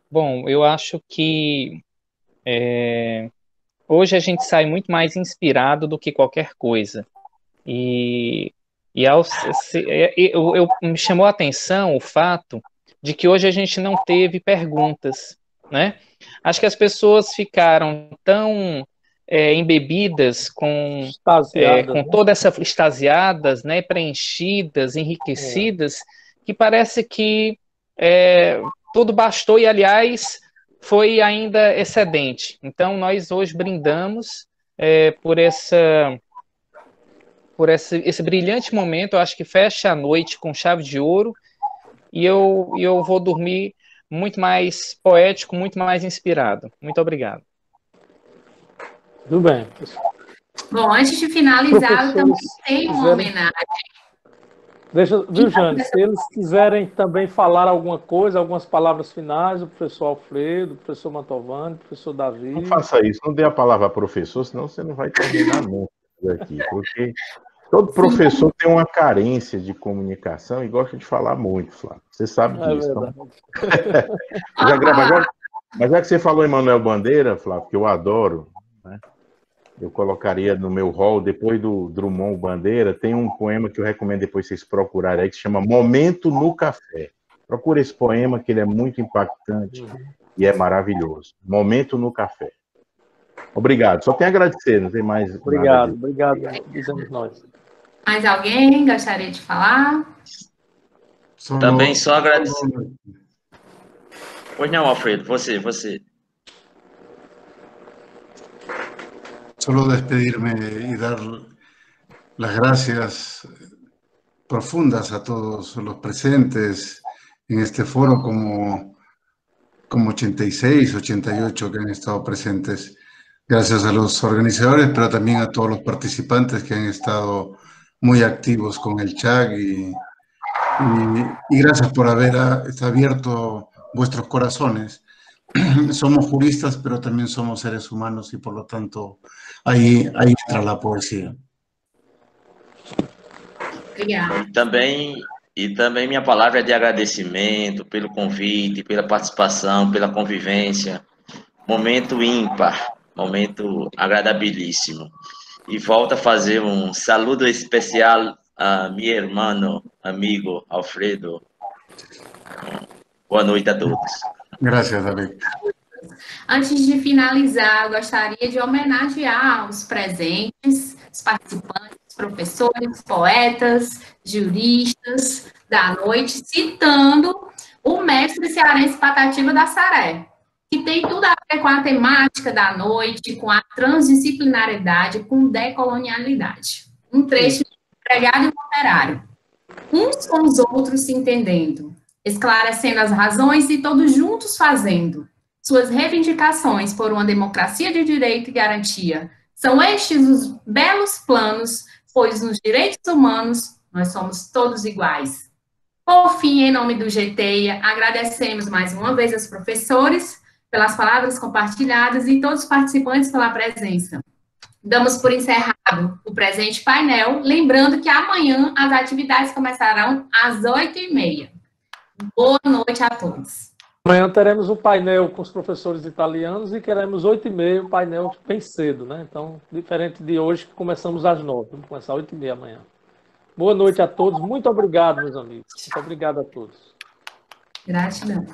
Bom, eu acho que hoje a gente sai muito mais inspirado do que qualquer coisa. E me chamou a atenção o fato de que hoje a gente não teve perguntas, né? Acho que as pessoas ficaram tão embebidas com toda essa extasiadas, né, preenchidas, enriquecidas, que parece que tudo bastou e, aliás, foi ainda excedente. Então, nós hoje brindamos por esse brilhante momento. Eu acho que fecha a noite com chave de ouro e eu vou dormir muito mais poético, muito mais inspirado. Muito obrigado. Tudo bem. Bom, antes de finalizar, eu também tenho uma homenagem. Viu, Jane? Se eles quiserem também falar alguma coisa, algumas palavras finais, o professor Alfredo, o professor Mantovani, o professor Davi. Não faça isso, não dê a palavra ao professor, senão você não vai terminar nunca aqui, porque todo professor tem uma carência de comunicação e gosta de falar muito, Flávio. Você sabe disso. Então... mas já que você falou em Manuel Bandeira, Flávio, que eu adoro, né? eu colocaria no meu hall, depois do Drummond Bandeira, tem um poema que eu recomendo depois vocês procurarem aí, que se chama Momento no Café. Procura esse poema, que ele é muito impactante e é maravilhoso. Momento no Café. Obrigado. Só tenho a agradecer, não tem mais Obrigado, nada. obrigado, dizemos nós. Mais alguém gostaria de falar? Também só agradecer. Pois não, Alfredo, você. Solo despedirme y dar las gracias profundas a todos los presentes en este foro, como 86, 88 que han estado presentes. Gracias a los organizadores, pero también a todos los participantes que han estado muy activos con el chat y gracias por haber abierto vuestros corazones. Somos juristas, pero también somos seres humanos y por lo tanto ahí entra la poesía. E também minha palavra é de agradecimento pelo convite, pela participação, pela convivência. Momento ímpar, momento agradabilíssimo. E volto a fazer um saludo especial a meu irmão, amigo Alfredo. Boa noite a todos. Gracias, David. Antes de finalizar, eu gostaria de homenagear os presentes, os participantes, professores, poetas, juristas da noite, citando o mestre cearense Patativa da Saré, que tem tudo a ver com a temática da noite, com a transdisciplinaridade, com decolonialidade. Um trecho de Empregado e Operário. Uns com os outros se entendendo, esclarecendo as razões e todos juntos fazendo suas reivindicações por uma democracia de direito e garantia. São estes os belos planos, pois nos direitos humanos nós somos todos iguais. Por fim, em nome do GTEIA, agradecemos mais uma vez aos professores pelas palavras compartilhadas e todos os participantes pela presença. Damos por encerrado o presente painel, lembrando que amanhã as atividades começarão às 8h30. Boa noite a todos. Amanhã teremos um painel com os professores italianos e queremos 8h30, um painel bem cedo, né? Então, diferente de hoje, que começamos às 9h. Vamos começar às 8h30 amanhã. Boa noite a todos. Muito obrigado, meus amigos. Muito obrigado a todos. Gratidão.